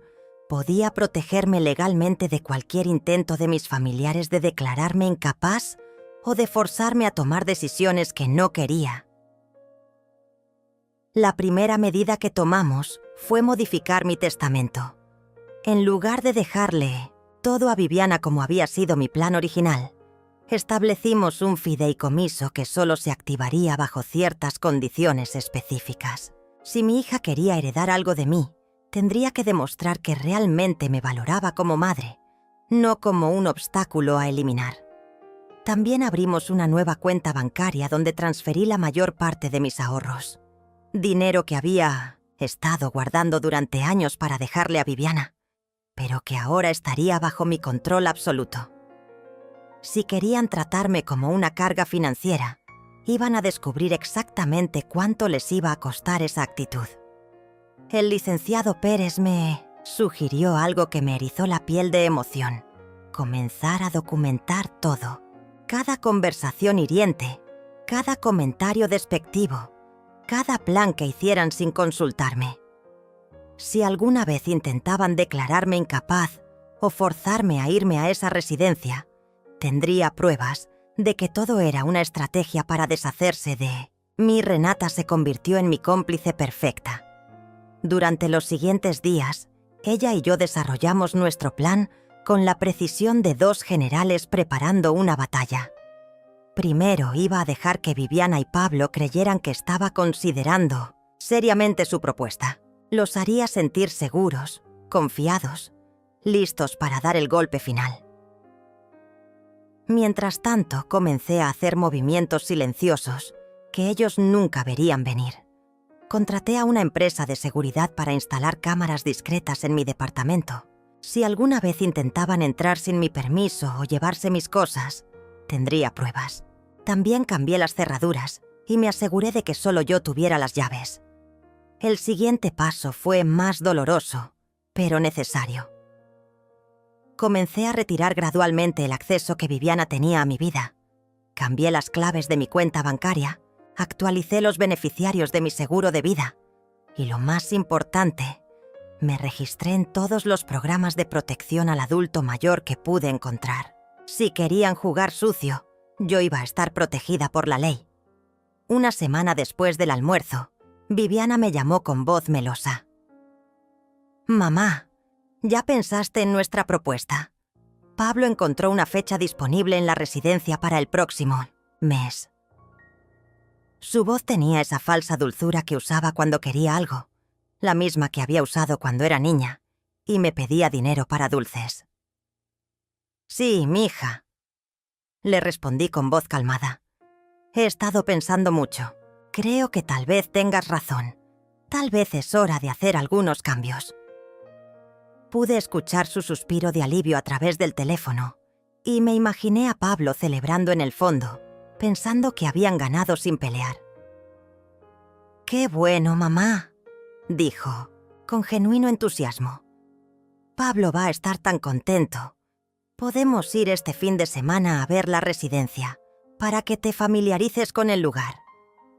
podía protegerme legalmente de cualquier intento de mis familiares de declararme incapaz o de forzarme a tomar decisiones que no quería. La primera medida que tomamos fue modificar mi testamento. En lugar de dejarle todo a Viviana como había sido mi plan original, Establecimos un fideicomiso que solo se activaría bajo ciertas condiciones específicas. Si mi hija quería heredar algo de mí, tendría que demostrar que realmente me valoraba como madre, no como un obstáculo a eliminar. También abrimos una nueva cuenta bancaria donde transferí la mayor parte de mis ahorros. Dinero que había estado guardando durante años para dejarle a Viviana, pero que ahora estaría bajo mi control absoluto. Si querían tratarme como una carga financiera, iban a descubrir exactamente cuánto les iba a costar esa actitud. El licenciado Pérez me sugirió algo que me erizó la piel de emoción: comenzar a documentar todo. Cada conversación hiriente, cada comentario despectivo, cada plan que hicieran sin consultarme. Si alguna vez intentaban declararme incapaz o forzarme a irme a esa residencia, tendría pruebas de que todo era una estrategia para deshacerse de mí. Renata se convirtió en mi cómplice perfecta. Durante los siguientes días, ella y yo desarrollamos nuestro plan con la precisión de dos generales preparando una batalla. Primero iba a dejar que Viviana y Pablo creyeran que estaba considerando seriamente su propuesta. Los haría sentir seguros, confiados, listos para dar el golpe final. Mientras tanto, comencé a hacer movimientos silenciosos que ellos nunca verían venir. Contraté a una empresa de seguridad para instalar cámaras discretas en mi departamento. Si alguna vez intentaban entrar sin mi permiso o llevarse mis cosas, tendría pruebas. También cambié las cerraduras y me aseguré de que solo yo tuviera las llaves. El siguiente paso fue más doloroso, pero necesario. Comencé a retirar gradualmente el acceso que Viviana tenía a mi vida. Cambié las claves de mi cuenta bancaria, actualicé los beneficiarios de mi seguro de vida y, lo más importante, me registré en todos los programas de protección al adulto mayor que pude encontrar. Si querían jugar sucio, yo iba a estar protegida por la ley. Una semana después del almuerzo, Viviana me llamó con voz melosa. «Mamá, ¿ya pensaste en nuestra propuesta? Pablo encontró una fecha disponible en la residencia para el próximo mes». Su voz tenía esa falsa dulzura que usaba cuando quería algo, la misma que había usado cuando era niña, y me pedía dinero para dulces. «Sí, mija», le respondí con voz calmada. «He estado pensando mucho. Creo que tal vez tengas razón. Tal vez es hora de hacer algunos cambios». Pude escuchar su suspiro de alivio a través del teléfono y me imaginé a Pablo celebrando en el fondo, pensando que habían ganado sin pelear. «Qué bueno, mamá», dijo, con genuino entusiasmo. «Pablo va a estar tan contento. Podemos ir este fin de semana a ver la residencia para que te familiarices con el lugar.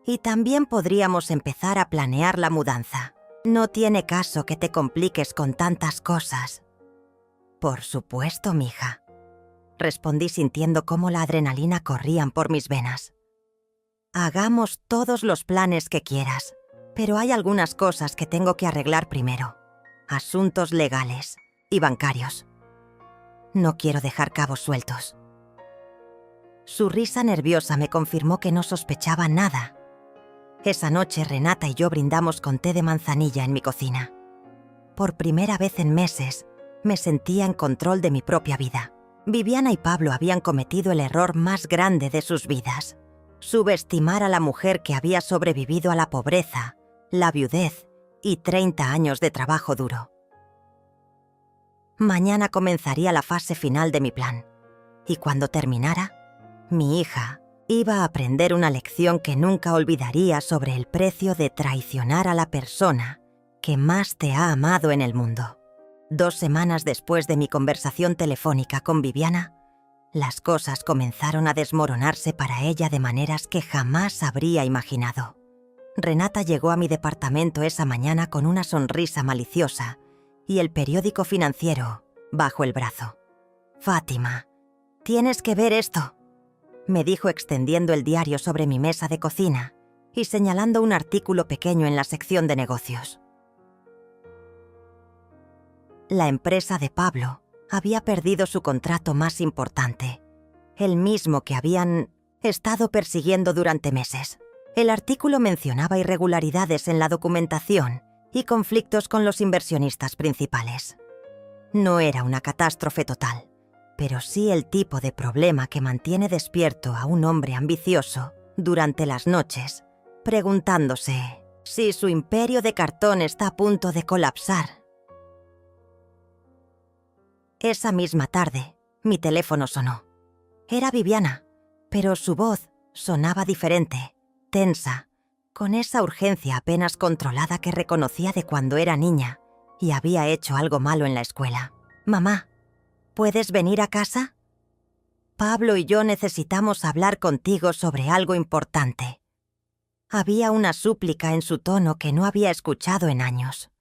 Y también podríamos empezar a planear la mudanza. No tiene caso que te compliques con tantas cosas». «Por supuesto, mija», respondí sintiendo cómo la adrenalina corría por mis venas. «Hagamos todos los planes que quieras, pero hay algunas cosas que tengo que arreglar primero. Asuntos legales y bancarios. No quiero dejar cabos sueltos». Su risa nerviosa me confirmó que no sospechaba nada. Esa noche Renata y yo brindamos con té de manzanilla en mi cocina. Por primera vez en meses, me sentía en control de mi propia vida. Viviana y Pablo habían cometido el error más grande de sus vidas: subestimar a la mujer que había sobrevivido a la pobreza, la viudez y 30 años de trabajo duro. Mañana comenzaría la fase final de mi plan, y cuando terminara, mi hija iba a aprender una lección que nunca olvidaría sobre el precio de traicionar a la persona que más te ha amado en el mundo. 2 semanas después de mi conversación telefónica con Viviana, las cosas comenzaron a desmoronarse para ella de maneras que jamás habría imaginado. Renata llegó a mi departamento esa mañana con una sonrisa maliciosa y el periódico financiero bajo el brazo. «Fátima, tienes que ver esto», me dijo extendiendo el diario sobre mi mesa de cocina y señalando un artículo pequeño en la sección de negocios. La empresa de Pablo había perdido su contrato más importante el mismo que habían estado persiguiendo durante meses. El artículo mencionaba irregularidades en la documentación y conflictos con los inversionistas principales. No era una catástrofe total, pero sí el tipo de problema que mantiene despierto a un hombre ambicioso durante las noches, preguntándose si su imperio de cartón está a punto de colapsar. Esa misma tarde, mi teléfono sonó. Era Viviana, pero su voz sonaba diferente, tensa, con esa urgencia apenas controlada que reconocía de cuando era niña y había hecho algo malo en la escuela. «Mamá, ¿puedes venir a casa? Pablo y yo necesitamos hablar contigo sobre algo importante». Había una súplica en su tono que no había escuchado en años.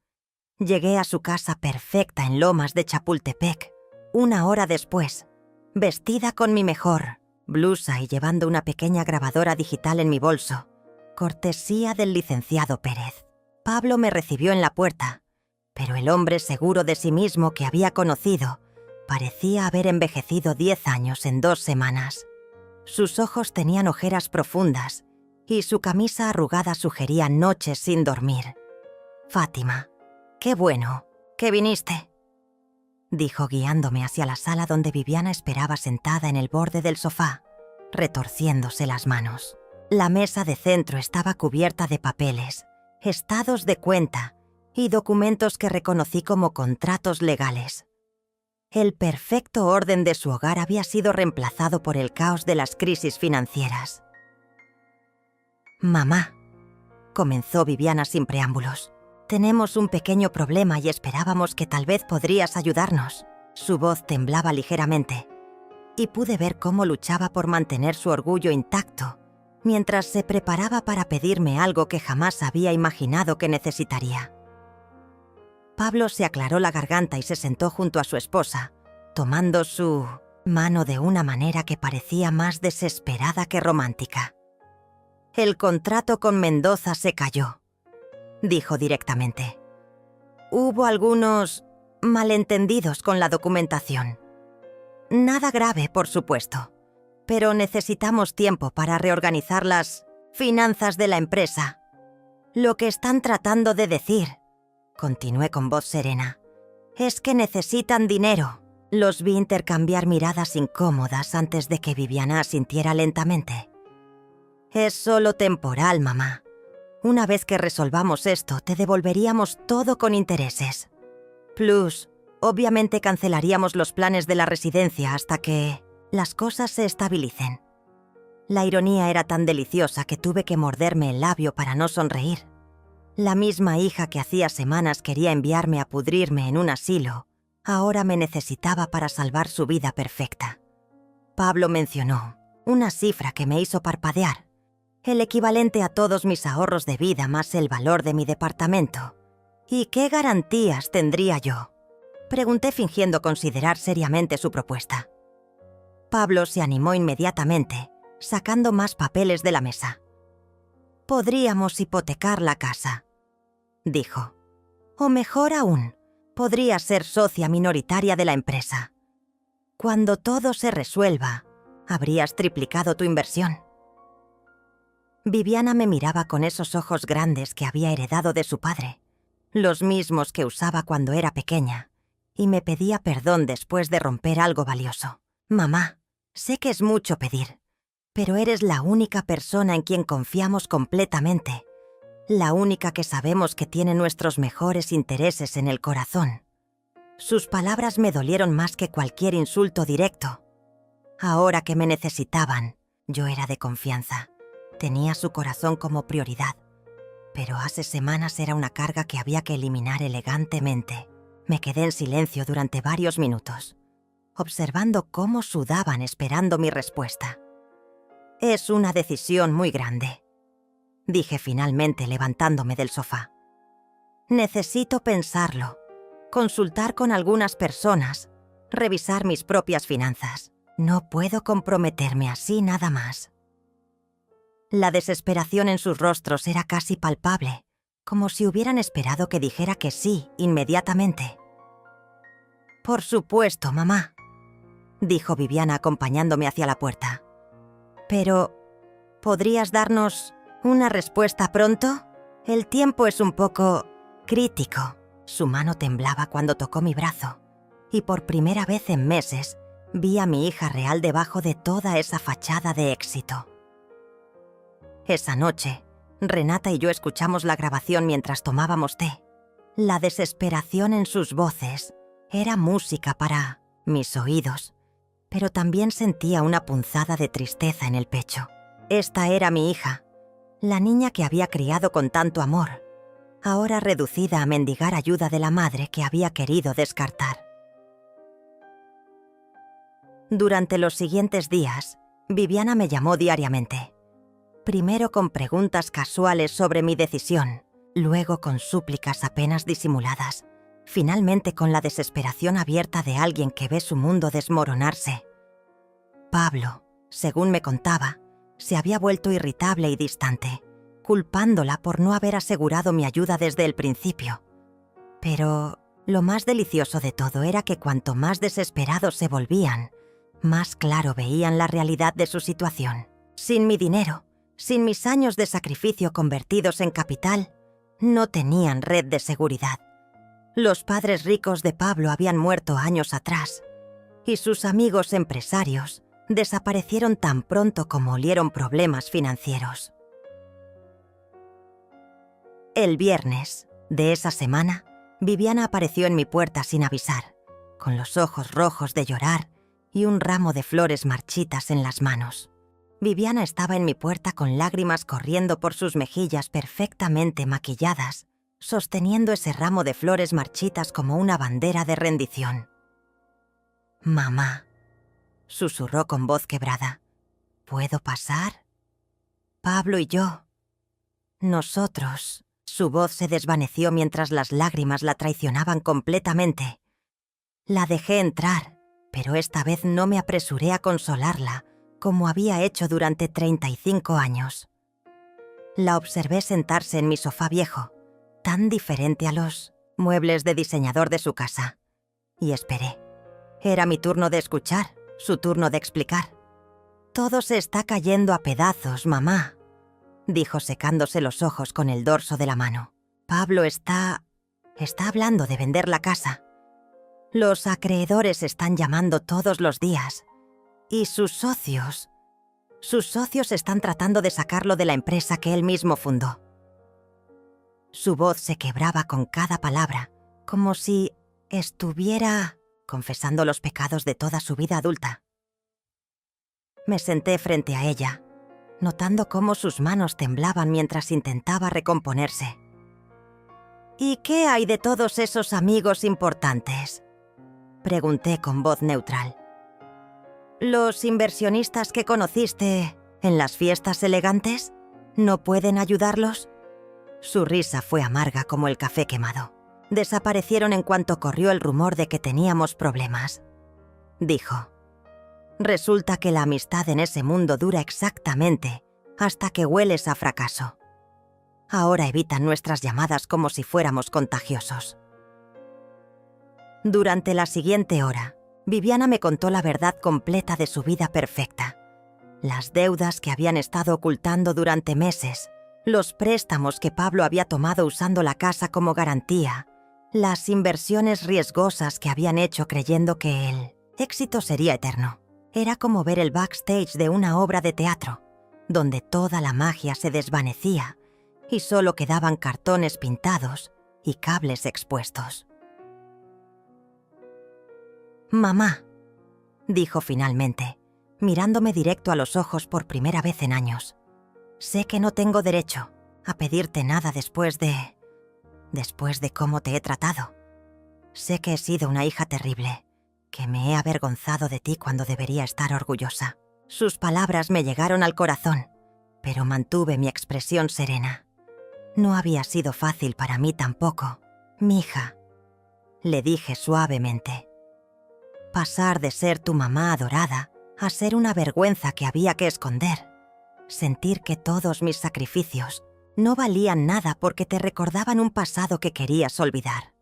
Llegué a su casa perfecta en Lomas de Chapultepec, 1 hora después, vestida con mi mejor blusa y llevando una pequeña grabadora digital en mi bolso, cortesía del licenciado Pérez. Pablo me recibió en la puerta, pero el hombre seguro de sí mismo que había conocido parecía haber envejecido 10 años en 2 semanas. Sus ojos tenían ojeras profundas y su camisa arrugada sugería noches sin dormir. «Fátima, qué bueno que viniste», dijo guiándome hacia la sala donde Viviana esperaba sentada en el borde del sofá, retorciéndose las manos. La mesa de centro estaba cubierta de papeles, estados de cuenta y documentos que reconocí como contratos legales. El perfecto orden de su hogar había sido reemplazado por el caos de las crisis financieras. «Mamá», comenzó Viviana sin preámbulos, «tenemos un pequeño problema y esperábamos que tal vez podrías ayudarnos». Su voz temblaba ligeramente y pude ver cómo luchaba por mantener su orgullo intacto mientras se preparaba para pedirme algo que jamás había imaginado que necesitaría. Pablo se aclaró la garganta y se sentó junto a su esposa, tomando su mano de una manera que parecía más desesperada que romántica. «El contrato con Mendoza se cayó», dijo directamente. «Hubo algunos malentendidos con la documentación. Nada grave, por supuesto, pero necesitamos tiempo para reorganizar las finanzas de la empresa. Lo que están tratando de decir», continué con voz serena, «es que necesitan dinero». Los vi intercambiar miradas incómodas antes de que Viviana asintiera lentamente. «Es solo temporal, mamá. Una vez que resolvamos esto, te devolveríamos todo con intereses. Plus, obviamente cancelaríamos los planes de la residencia hasta que las cosas se estabilicen». La ironía era tan deliciosa que tuve que morderme el labio para no sonreír. La misma hija que hacía semanas quería enviarme a pudrirme en un asilo, ahora me necesitaba para salvar su vida perfecta. Pablo mencionó una cifra que me hizo parpadear, el equivalente a todos mis ahorros de vida más el valor de mi departamento. ¿Y qué garantías tendría yo?, pregunté fingiendo considerar seriamente su propuesta. Pablo se animó inmediatamente, sacando más papeles de la mesa. «Podríamos hipotecar la casa», dijo. «O mejor aún, podría ser socia minoritaria de la empresa. Cuando todo se resuelva, habrías triplicado tu inversión». Viviana me miraba con esos ojos grandes que había heredado de su padre, los mismos que usaba cuando era pequeña, y me pedía perdón después de romper algo valioso. «Mamá, sé que es mucho pedir, pero eres la única persona en quien confiamos completamente, la única que sabemos que tiene nuestros mejores intereses en el corazón». Sus palabras me dolieron más que cualquier insulto directo. Ahora que me necesitaban, yo era de confianza. Tenía su corazón como prioridad, pero hace semanas era una carga que había que eliminar elegantemente. Me quedé en silencio durante varios minutos, observando cómo sudaban esperando mi respuesta. «Es una decisión muy grande», dije finalmente levantándome del sofá. «Necesito pensarlo, consultar con algunas personas, revisar mis propias finanzas. No puedo comprometerme así nada más». La desesperación en sus rostros era casi palpable, como si hubieran esperado que dijera que sí inmediatamente. «Por supuesto, mamá», dijo Viviana acompañándome hacia la puerta. Pero, ¿podrías darnos una respuesta pronto? El tiempo es un poco crítico. Su mano temblaba cuando tocó mi brazo, y por primera vez en meses vi a mi hija real debajo de toda esa fachada de éxito. Esa noche, Renata y yo escuchamos la grabación mientras tomábamos té. La desesperación en sus voces era música para mis oídos, pero también sentía una punzada de tristeza en el pecho. Esta era mi hija, la niña que había criado con tanto amor, ahora reducida a mendigar ayuda de la madre que había querido descartar. Durante los siguientes días, Viviana me llamó diariamente. Primero con preguntas casuales sobre mi decisión, luego con súplicas apenas disimuladas, finalmente con la desesperación abierta de alguien que ve su mundo desmoronarse. Pablo, según me contaba, se había vuelto irritable y distante, culpándola por no haber asegurado mi ayuda desde el principio. Pero lo más delicioso de todo era que cuanto más desesperados se volvían, más claro veían la realidad de su situación. Sin mi dinero, sin mis años de sacrificio convertidos en capital, no tenían red de seguridad. Los padres ricos de Pablo habían muerto años atrás, y sus amigos empresarios desaparecieron tan pronto como olieron problemas financieros. El viernes de esa semana, Viviana apareció en mi puerta sin avisar, con los ojos rojos de llorar y un ramo de flores marchitas en las manos. Viviana estaba en mi puerta con lágrimas corriendo por sus mejillas perfectamente maquilladas, sosteniendo ese ramo de flores marchitas como una bandera de rendición. «Mamá», susurró con voz quebrada, «¿puedo pasar?» «Pablo y yo. Nosotros». Su voz se desvaneció mientras las lágrimas la traicionaban completamente. La dejé entrar, pero esta vez no me apresuré a consolarla, como había hecho durante 35 años. La observé sentarse en mi sofá viejo, tan diferente a los muebles de diseñador de su casa, y esperé. Era mi turno de escuchar, su turno de explicar. «Todo se está cayendo a pedazos, mamá», dijo secándose los ojos con el dorso de la mano. «Pablo está hablando de vender la casa. Los acreedores están llamando todos los días. Y sus socios están tratando de sacarlo de la empresa que él mismo fundó». Su voz se quebraba con cada palabra, como si estuviera confesando los pecados de toda su vida adulta. Me senté frente a ella, notando cómo sus manos temblaban mientras intentaba recomponerse. «¿Y qué hay de todos esos amigos importantes?», pregunté con voz neutral. «¿Los inversionistas que conociste en las fiestas elegantes no pueden ayudarlos?». Su risa fue amarga como el café quemado. «Desaparecieron en cuanto corrió el rumor de que teníamos problemas», dijo. «Resulta que la amistad en ese mundo dura exactamente hasta que hueles a fracaso. Ahora evitan nuestras llamadas como si fuéramos contagiosos». Durante la siguiente hora, Viviana me contó la verdad completa de su vida perfecta. Las deudas que habían estado ocultando durante meses, los préstamos que Pablo había tomado usando la casa como garantía, las inversiones riesgosas que habían hecho creyendo que el éxito sería eterno. Era como ver el backstage de una obra de teatro, donde toda la magia se desvanecía y solo quedaban cartones pintados y cables expuestos. «Mamá», dijo finalmente, mirándome directo a los ojos por primera vez en años, «sé que no tengo derecho a pedirte nada después de cómo te he tratado. Sé que he sido una hija terrible, que me he avergonzado de ti cuando debería estar orgullosa». Sus palabras me llegaron al corazón, pero mantuve mi expresión serena. «No había sido fácil para mí tampoco, mija», le dije suavemente. «Pasar de ser tu mamá adorada a ser una vergüenza que había que esconder. Sentir que todos mis sacrificios no valían nada porque te recordaban un pasado que querías olvidar».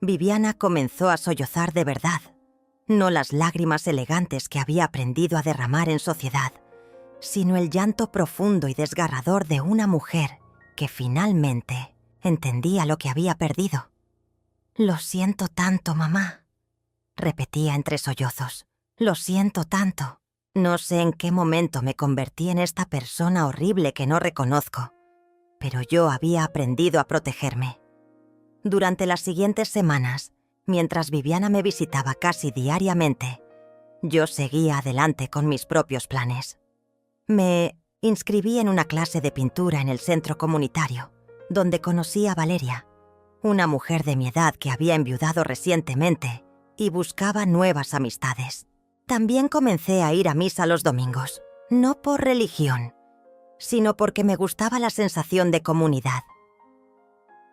Viviana comenzó a sollozar de verdad, no las lágrimas elegantes que había aprendido a derramar en sociedad, sino el llanto profundo y desgarrador de una mujer que finalmente entendía lo que había perdido. «Lo siento tanto, mamá», repetía entre sollozos. «Lo siento tanto. No sé en qué momento me convertí en esta persona horrible que no reconozco, pero yo había aprendido a protegerme». Durante las siguientes semanas, mientras Viviana me visitaba casi diariamente, yo seguía adelante con mis propios planes. Me inscribí en una clase de pintura en el centro comunitario, donde conocí a Valeria, una mujer de mi edad que había enviudado recientemente y buscaba nuevas amistades. También comencé a ir a misa los domingos, no por religión, sino porque me gustaba la sensación de comunidad.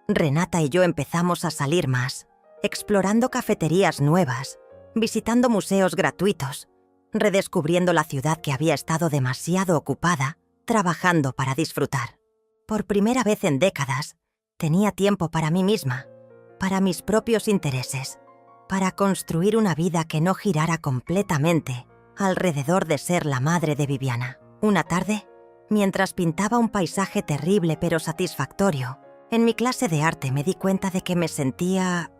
Renata y yo empezamos a salir más, explorando cafeterías nuevas, visitando museos gratuitos, redescubriendo la ciudad que había estado demasiado ocupada, trabajando para disfrutar. Por primera vez en décadas, tenía tiempo para mí misma, para mis propios intereses, para construir una vida que no girara completamente alrededor de ser la madre de Viviana. Una tarde, mientras pintaba un paisaje terrible pero satisfactorio, en mi clase de arte me di cuenta de que me sentía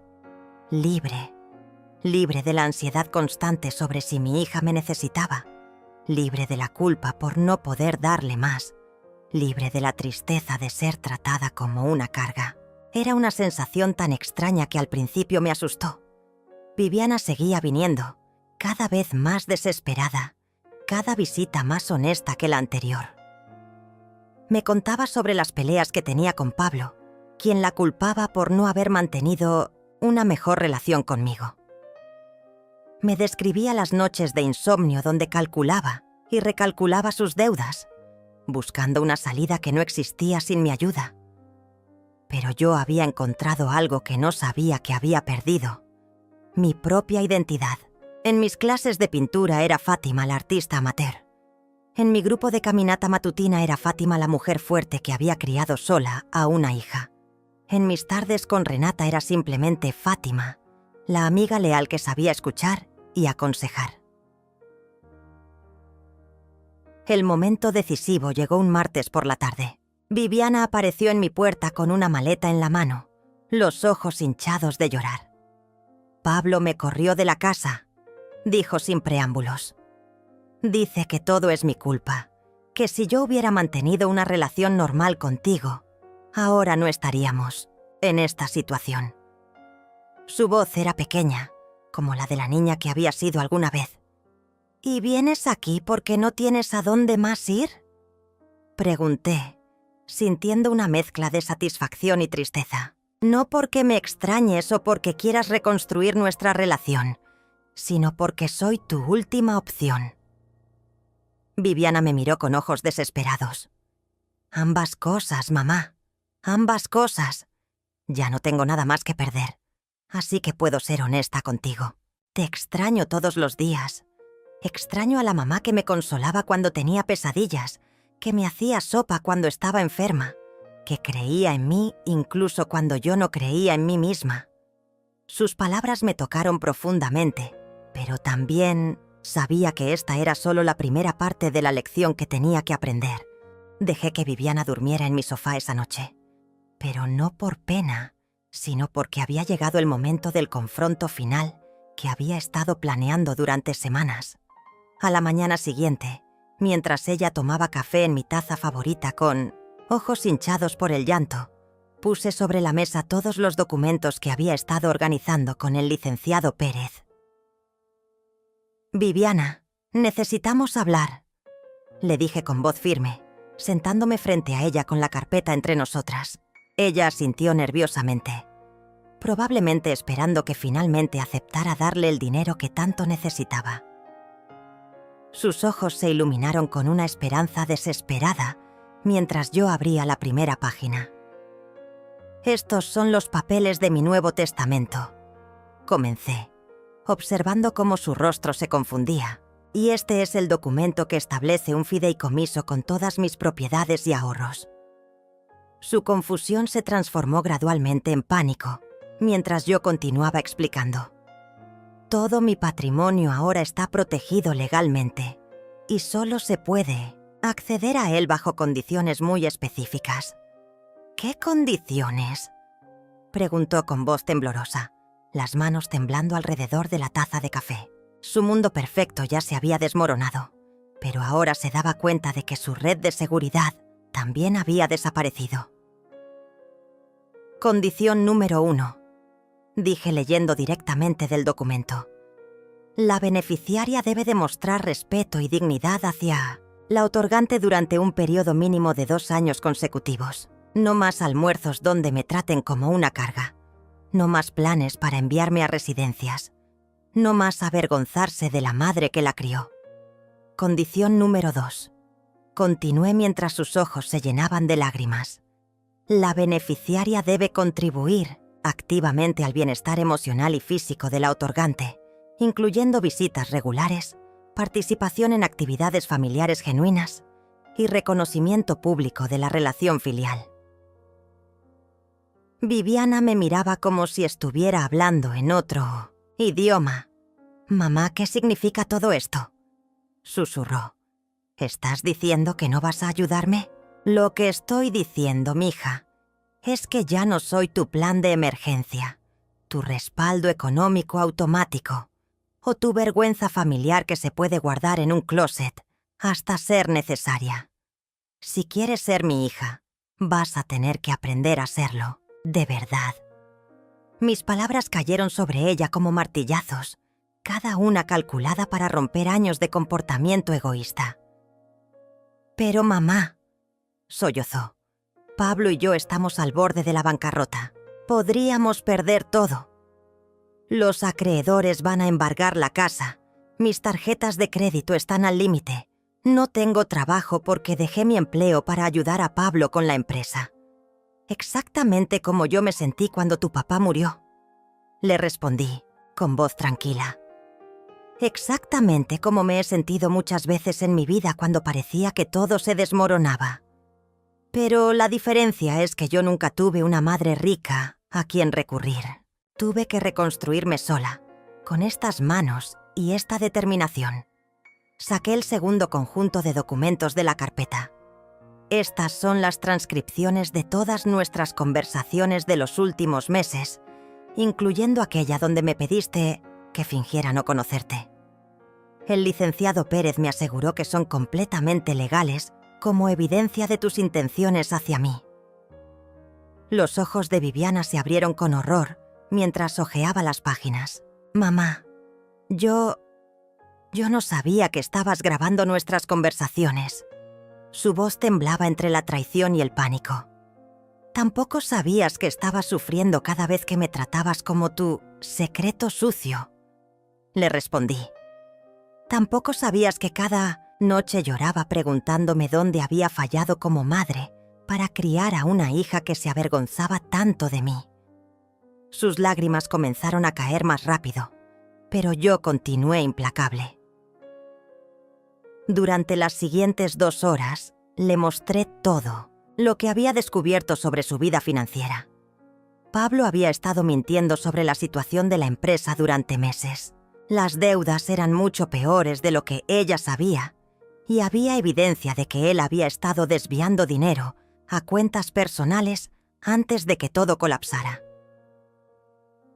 libre de la ansiedad constante sobre si mi hija me necesitaba, libre de la culpa por no poder darle más, libre de la tristeza de ser tratada como una carga. Era una sensación tan extraña que al principio me asustó. Viviana seguía viniendo, cada vez más desesperada, cada visita más honesta que la anterior. Me contaba sobre las peleas que tenía con Pablo, quien la culpaba por no haber mantenido una mejor relación conmigo. Me describía las noches de insomnio donde calculaba y recalculaba sus deudas, buscando una salida que no existía sin mi ayuda. Pero yo había encontrado algo que no sabía que había perdido: mi propia identidad. En mis clases de pintura era Fátima la artista amateur. En mi grupo de caminata matutina era Fátima la mujer fuerte que había criado sola a una hija. En mis tardes con Renata era simplemente Fátima, la amiga leal que sabía escuchar y aconsejar. El momento decisivo llegó un martes por la tarde. Viviana apareció en mi puerta con una maleta en la mano, los ojos hinchados de llorar. «Pablo me corrió de la casa», dijo sin preámbulos. «Dice que todo es mi culpa, que si yo hubiera mantenido una relación normal contigo, ahora no estaríamos en esta situación». Su voz era pequeña, como la de la niña que había sido alguna vez. «¿Y vienes aquí porque no tienes a dónde más ir?», pregunté, sintiendo una mezcla de satisfacción y tristeza. «No porque me extrañes o porque quieras reconstruir nuestra relación, sino porque soy tu última opción». Viviana me miró con ojos desesperados. «Ambas cosas, mamá, ambas cosas. Ya no tengo nada más que perder, así que puedo ser honesta contigo. Te extraño todos los días. Extraño a la mamá que me consolaba cuando tenía pesadillas, que me hacía sopa cuando estaba enferma, que creía en mí incluso cuando yo no creía en mí misma». Sus palabras me tocaron profundamente, pero también sabía que esta era solo la primera parte de la lección que tenía que aprender. Dejé que Viviana durmiera en mi sofá esa noche, pero no por pena, sino porque había llegado el momento del confronto final que había estado planeando durante semanas. A la mañana siguiente, mientras ella tomaba café en mi taza favorita con ojos hinchados por el llanto, puse sobre la mesa todos los documentos que había estado organizando con el licenciado Pérez. «Viviana, necesitamos hablar», le dije con voz firme, sentándome frente a ella con la carpeta entre nosotras. Ella asintió nerviosamente, probablemente esperando que finalmente aceptara darle el dinero que tanto necesitaba. Sus ojos se iluminaron con una esperanza desesperada mientras yo abría la primera página. «Estos son los papeles de mi Nuevo Testamento», comencé, observando cómo su rostro se confundía. «Y este es el documento que establece un fideicomiso con todas mis propiedades y ahorros». Su confusión se transformó gradualmente en pánico, mientras yo continuaba explicando. Todo mi patrimonio ahora está protegido legalmente y solo se puede acceder a él bajo condiciones muy específicas. ¿Qué condiciones?, preguntó con voz temblorosa, las manos temblando alrededor de la taza de café. Su mundo perfecto ya se había desmoronado, pero ahora se daba cuenta de que su red de seguridad también había desaparecido. Condición número 1, dije leyendo directamente del documento. La beneficiaria debe demostrar respeto y dignidad hacia la otorgante durante un periodo mínimo de 2 años consecutivos. No más almuerzos donde me traten como una carga. No más planes para enviarme a residencias. No más avergonzarse de la madre que la crió. Condición número 2. Continué mientras sus ojos se llenaban de lágrimas. La beneficiaria debe contribuir activamente al bienestar emocional y físico de la otorgante, incluyendo visitas regulares, participación en actividades familiares genuinas y reconocimiento público de la relación filial. Viviana me miraba como si estuviera hablando en otro idioma. «Mamá, ¿qué significa todo esto?», susurró. «¿Estás diciendo que no vas a ayudarme?». «Lo que estoy diciendo, mija, es que ya no soy tu plan de emergencia, tu respaldo económico automático o tu vergüenza familiar que se puede guardar en un closet hasta ser necesaria. Si quieres ser mi hija, vas a tener que aprender a serlo, de verdad». Mis palabras cayeron sobre ella como martillazos, cada una calculada para romper años de comportamiento egoísta. «Pero mamá», sollozó, «Pablo y yo estamos al borde de la bancarrota. Podríamos perder todo. Los acreedores van a embargar la casa. Mis tarjetas de crédito están al límite. No tengo trabajo porque dejé mi empleo para ayudar a Pablo con la empresa. Exactamente como yo me sentí cuando tu papá murió», le respondí, con voz tranquila. «Exactamente como me he sentido muchas veces en mi vida cuando parecía que todo se desmoronaba. Pero la diferencia es que yo nunca tuve una madre rica a quien recurrir. Tuve que reconstruirme sola, con estas manos y esta determinación». Saqué el segundo conjunto de documentos de la carpeta. Estas son las transcripciones de todas nuestras conversaciones de los últimos meses, incluyendo aquella donde me pediste que fingiera no conocerte. El licenciado Pérez me aseguró que son completamente legales como evidencia de tus intenciones hacia mí. Los ojos de Viviana se abrieron con horror mientras hojeaba las páginas. «Mamá, yo no sabía que estabas grabando nuestras conversaciones». Su voz temblaba entre la traición y el pánico. «Tampoco sabías que estabas sufriendo cada vez que me tratabas como tu secreto sucio», le respondí. «Tampoco sabías que cada noche lloraba preguntándome dónde había fallado como madre para criar a una hija que se avergonzaba tanto de mí». Sus lágrimas comenzaron a caer más rápido, pero yo continué implacable. Durante las siguientes 2 horas, le mostré todo lo que había descubierto sobre su vida financiera. Pablo había estado mintiendo sobre la situación de la empresa durante meses. Las deudas eran mucho peores de lo que ella sabía, y había evidencia de que él había estado desviando dinero a cuentas personales antes de que todo colapsara.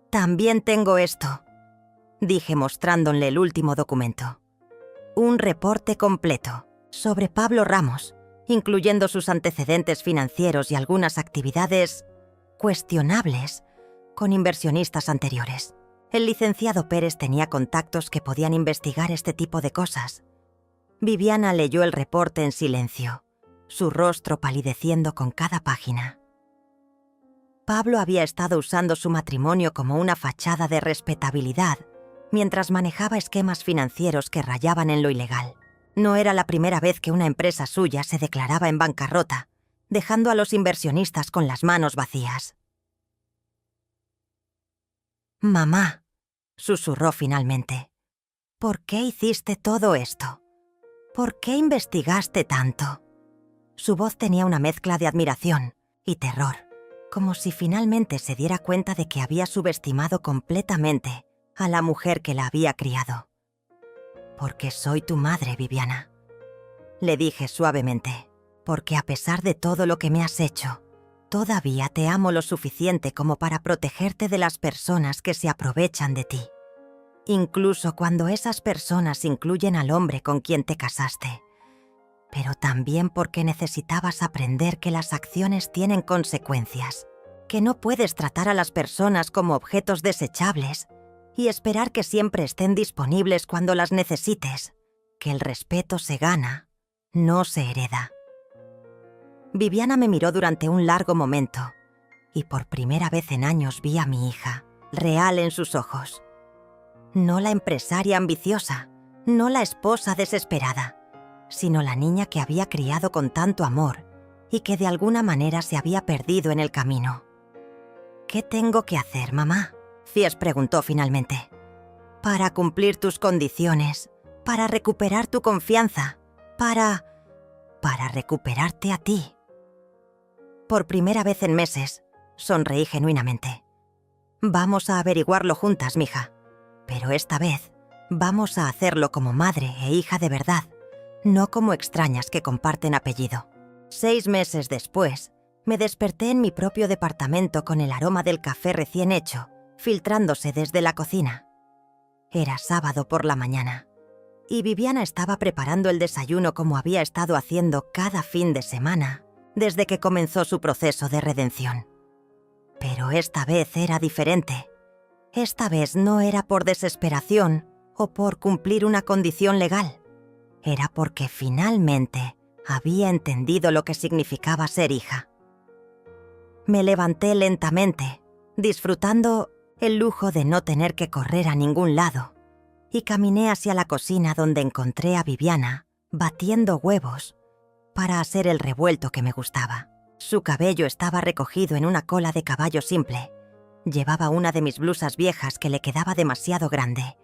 «También tengo esto», dije mostrándole el último documento. Un reporte completo sobre Pablo Ramos, incluyendo sus antecedentes financieros y algunas actividades cuestionables con inversionistas anteriores. El licenciado Pérez tenía contactos que podían investigar este tipo de cosas. Viviana leyó el reporte en silencio, su rostro palideciendo con cada página. Pablo había estado usando su matrimonio como una fachada de respetabilidad mientras manejaba esquemas financieros que rayaban en lo ilegal. No era la primera vez que una empresa suya se declaraba en bancarrota, dejando a los inversionistas con las manos vacías. «Mamá», susurró finalmente, «¿por qué hiciste todo esto? ¿Por qué investigaste tanto?». Su voz tenía una mezcla de admiración y terror, como si finalmente se diera cuenta de que había subestimado completamente a la mujer que la había criado. «Porque soy tu madre, Viviana», le dije suavemente, «porque a pesar de todo lo que me has hecho, todavía te amo lo suficiente como para protegerte de las personas que se aprovechan de ti, incluso cuando esas personas incluyen al hombre con quien te casaste, pero también porque necesitabas aprender que las acciones tienen consecuencias, que no puedes tratar a las personas como objetos desechables y esperar que siempre estén disponibles cuando las necesites, que el respeto se gana, no se hereda». Viviana me miró durante un largo momento y por primera vez en años vi a mi hija, real en sus ojos. No la empresaria ambiciosa, no la esposa desesperada, sino la niña que había criado con tanto amor y que de alguna manera se había perdido en el camino. «¿Qué tengo que hacer, mamá?», Fies preguntó finalmente. «Para cumplir tus condiciones, para recuperar tu confianza, para recuperarte a ti». Por primera vez en meses, sonreí genuinamente. «Vamos a averiguarlo juntas, mija. Pero esta vez, vamos a hacerlo como madre e hija de verdad, no como extrañas que comparten apellido». 6 meses después, me desperté en mi propio departamento con el aroma del café recién hecho, filtrándose desde la cocina. Era sábado por la mañana, y Viviana estaba preparando el desayuno como había estado haciendo cada fin de semana, desde que comenzó su proceso de redención. Pero esta vez era diferente. Esta vez no era por desesperación o por cumplir una condición legal. Era porque finalmente había entendido lo que significaba ser hija. Me levanté lentamente, disfrutando el lujo de no tener que correr a ningún lado, y caminé hacia la cocina donde encontré a Viviana batiendo huevos para hacer el revuelto que me gustaba. Su cabello estaba recogido en una cola de caballo simple. Llevaba una de mis blusas viejas que le quedaba demasiado grande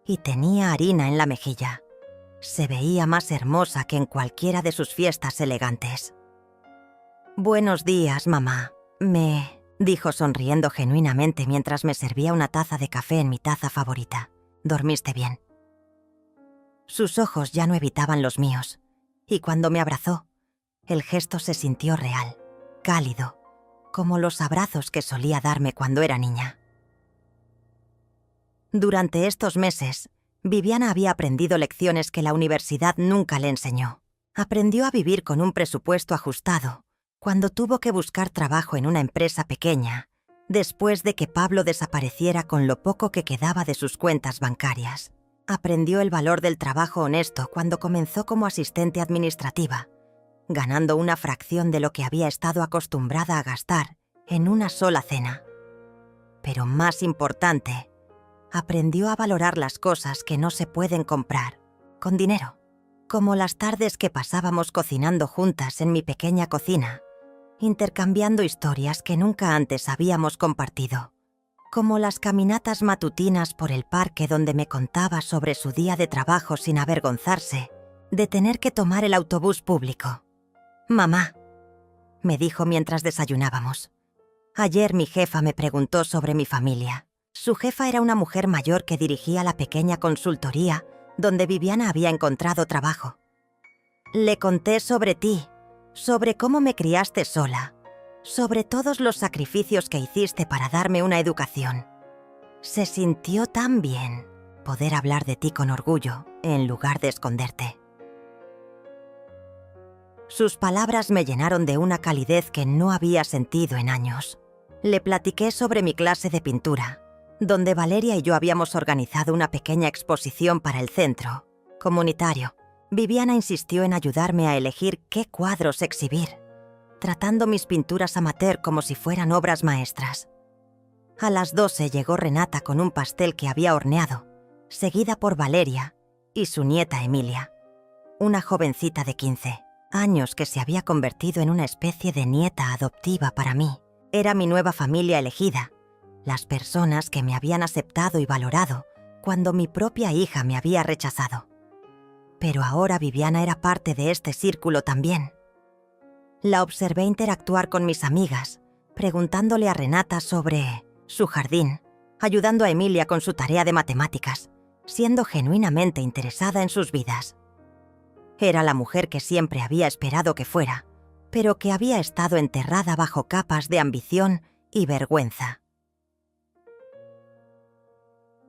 y tenía harina en la mejilla. Se veía más hermosa que en cualquiera de sus fiestas elegantes. «Buenos días, mamá», me dijo sonriendo genuinamente mientras me servía una taza de café en mi taza favorita. «¿Dormiste bien?». Sus ojos ya no evitaban los míos, y cuando me abrazó, el gesto se sintió real, cálido, como los abrazos que solía darme cuando era niña. Durante estos meses, Viviana había aprendido lecciones que la universidad nunca le enseñó. Aprendió a vivir con un presupuesto ajustado cuando tuvo que buscar trabajo en una empresa pequeña, después de que Pablo desapareciera con lo poco que quedaba de sus cuentas bancarias. Aprendió el valor del trabajo honesto cuando comenzó como asistente administrativa, ganando una fracción de lo que había estado acostumbrada a gastar en una sola cena. Pero más importante, aprendió a valorar las cosas que no se pueden comprar con dinero, como las tardes que pasábamos cocinando juntas en mi pequeña cocina, intercambiando historias que nunca antes habíamos compartido, como las caminatas matutinas por el parque donde me contaba sobre su día de trabajo sin avergonzarse de tener que tomar el autobús público. «Mamá», me dijo mientras desayunábamos, «ayer mi jefa me preguntó sobre mi familia». Su jefa era una mujer mayor que dirigía la pequeña consultoría donde Viviana había encontrado trabajo. «Le conté sobre ti, sobre cómo me criaste sola, sobre todos los sacrificios que hiciste para darme una educación. Se sintió tan bien poder hablar de ti con orgullo en lugar de esconderte». Sus palabras me llenaron de una calidez que no había sentido en años. Le platiqué sobre mi clase de pintura, donde Valeria y yo habíamos organizado una pequeña exposición para el centro comunitario. Viviana insistió en ayudarme a elegir qué cuadros exhibir, tratando mis pinturas amateur como si fueran obras maestras. A las 12 llegó Renata con un pastel que había horneado, seguida por Valeria y su nieta Emilia, una jovencita de 15 años que se había convertido en una especie de nieta adoptiva para mí. Era mi nueva familia elegida, las personas que me habían aceptado y valorado cuando mi propia hija me había rechazado. Pero ahora Viviana era parte de este círculo también. La observé interactuar con mis amigas, preguntándole a Renata sobre su jardín, ayudando a Emilia con su tarea de matemáticas, siendo genuinamente interesada en sus vidas. Era la mujer que siempre había esperado que fuera, pero que había estado enterrada bajo capas de ambición y vergüenza.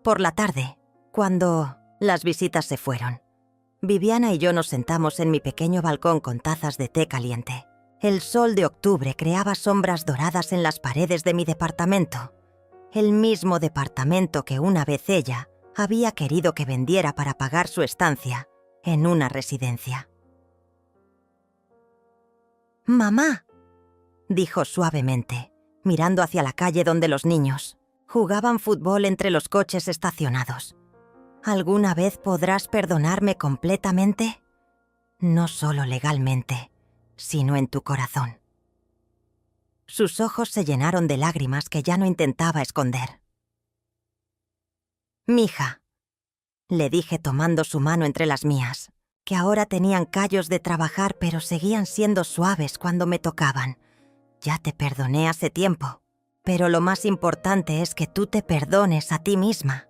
Por la tarde, cuando las visitas se fueron, Viviana y yo nos sentamos en mi pequeño balcón con tazas de té caliente. El sol de octubre creaba sombras doradas en las paredes de mi departamento, el mismo departamento que una vez ella había querido que vendiera para pagar su estancia en una residencia. «Mamá», dijo suavemente, mirando hacia la calle donde los niños jugaban fútbol entre los coches estacionados. ¿Alguna vez podrás perdonarme completamente? No solo legalmente, sino en tu corazón. Sus ojos se llenaron de lágrimas que ya no intentaba esconder. «Mija», le dije tomando su mano entre las mías, que ahora tenían callos de trabajar pero seguían siendo suaves cuando me tocaban. «Ya te perdoné hace tiempo, pero lo más importante es que tú te perdones a ti misma,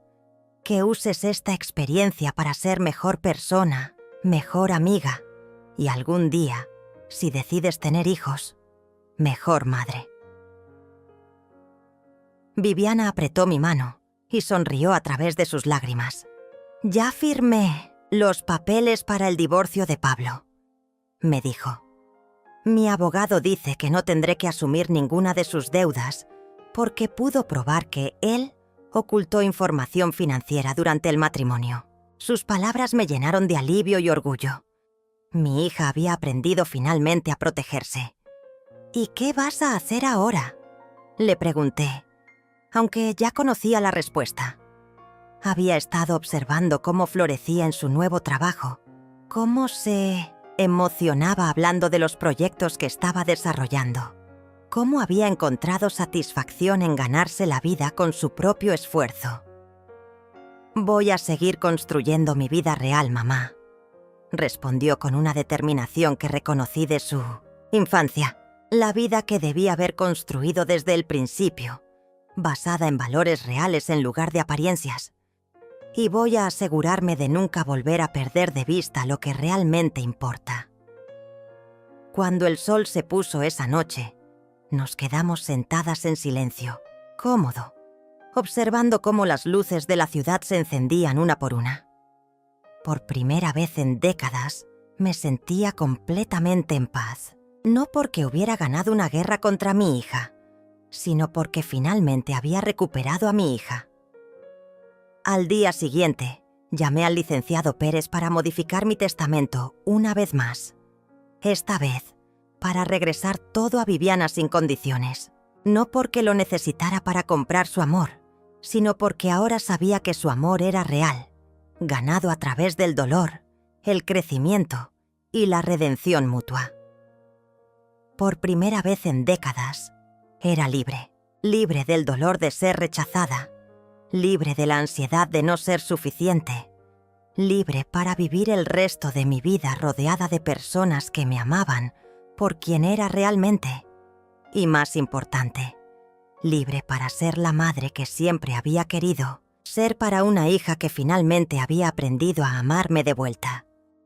que uses esta experiencia para ser mejor persona, mejor amiga y algún día, si decides tener hijos, mejor madre». Viviana apretó mi mano y sonrió a través de sus lágrimas. «Ya firmé los papeles para el divorcio de Pablo», me dijo. «Mi abogado dice que no tendré que asumir ninguna de sus deudas porque pudo probar que él ocultó información financiera durante el matrimonio». Sus palabras me llenaron de alivio y orgullo. Mi hija había aprendido finalmente a protegerse. «¿Y qué vas a hacer ahora?», le pregunté, aunque ya conocía la respuesta. Había estado observando cómo florecía en su nuevo trabajo, cómo se emocionaba hablando de los proyectos que estaba desarrollando, cómo había encontrado satisfacción en ganarse la vida con su propio esfuerzo. «Voy a seguir construyendo mi vida real, mamá», respondió con una determinación que reconocí de su infancia, la vida que debía haber construido desde el principio, basada en valores reales en lugar de apariencias. Y voy a asegurarme de nunca volver a perder de vista lo que realmente importa. Cuando el sol se puso esa noche, nos quedamos sentadas en silencio, cómodo, observando cómo las luces de la ciudad se encendían una por una. Por primera vez en décadas, me sentía completamente en paz. No porque hubiera ganado una guerra contra mi hija, sino porque finalmente había recuperado a mi hija. Al día siguiente, llamé al licenciado Pérez para modificar mi testamento una vez más. Esta vez, para regresar todo a Viviana sin condiciones. No porque lo necesitara para comprar su amor, sino porque ahora sabía que su amor era real, ganado a través del dolor, el crecimiento y la redención mutua. Por primera vez en décadas, era libre, libre del dolor de ser rechazada, libre de la ansiedad de no ser suficiente, libre para vivir el resto de mi vida rodeada de personas que me amaban por quien era realmente, y más importante, libre para ser la madre que siempre había querido, ser para una hija que finalmente había aprendido a amarme de vuelta.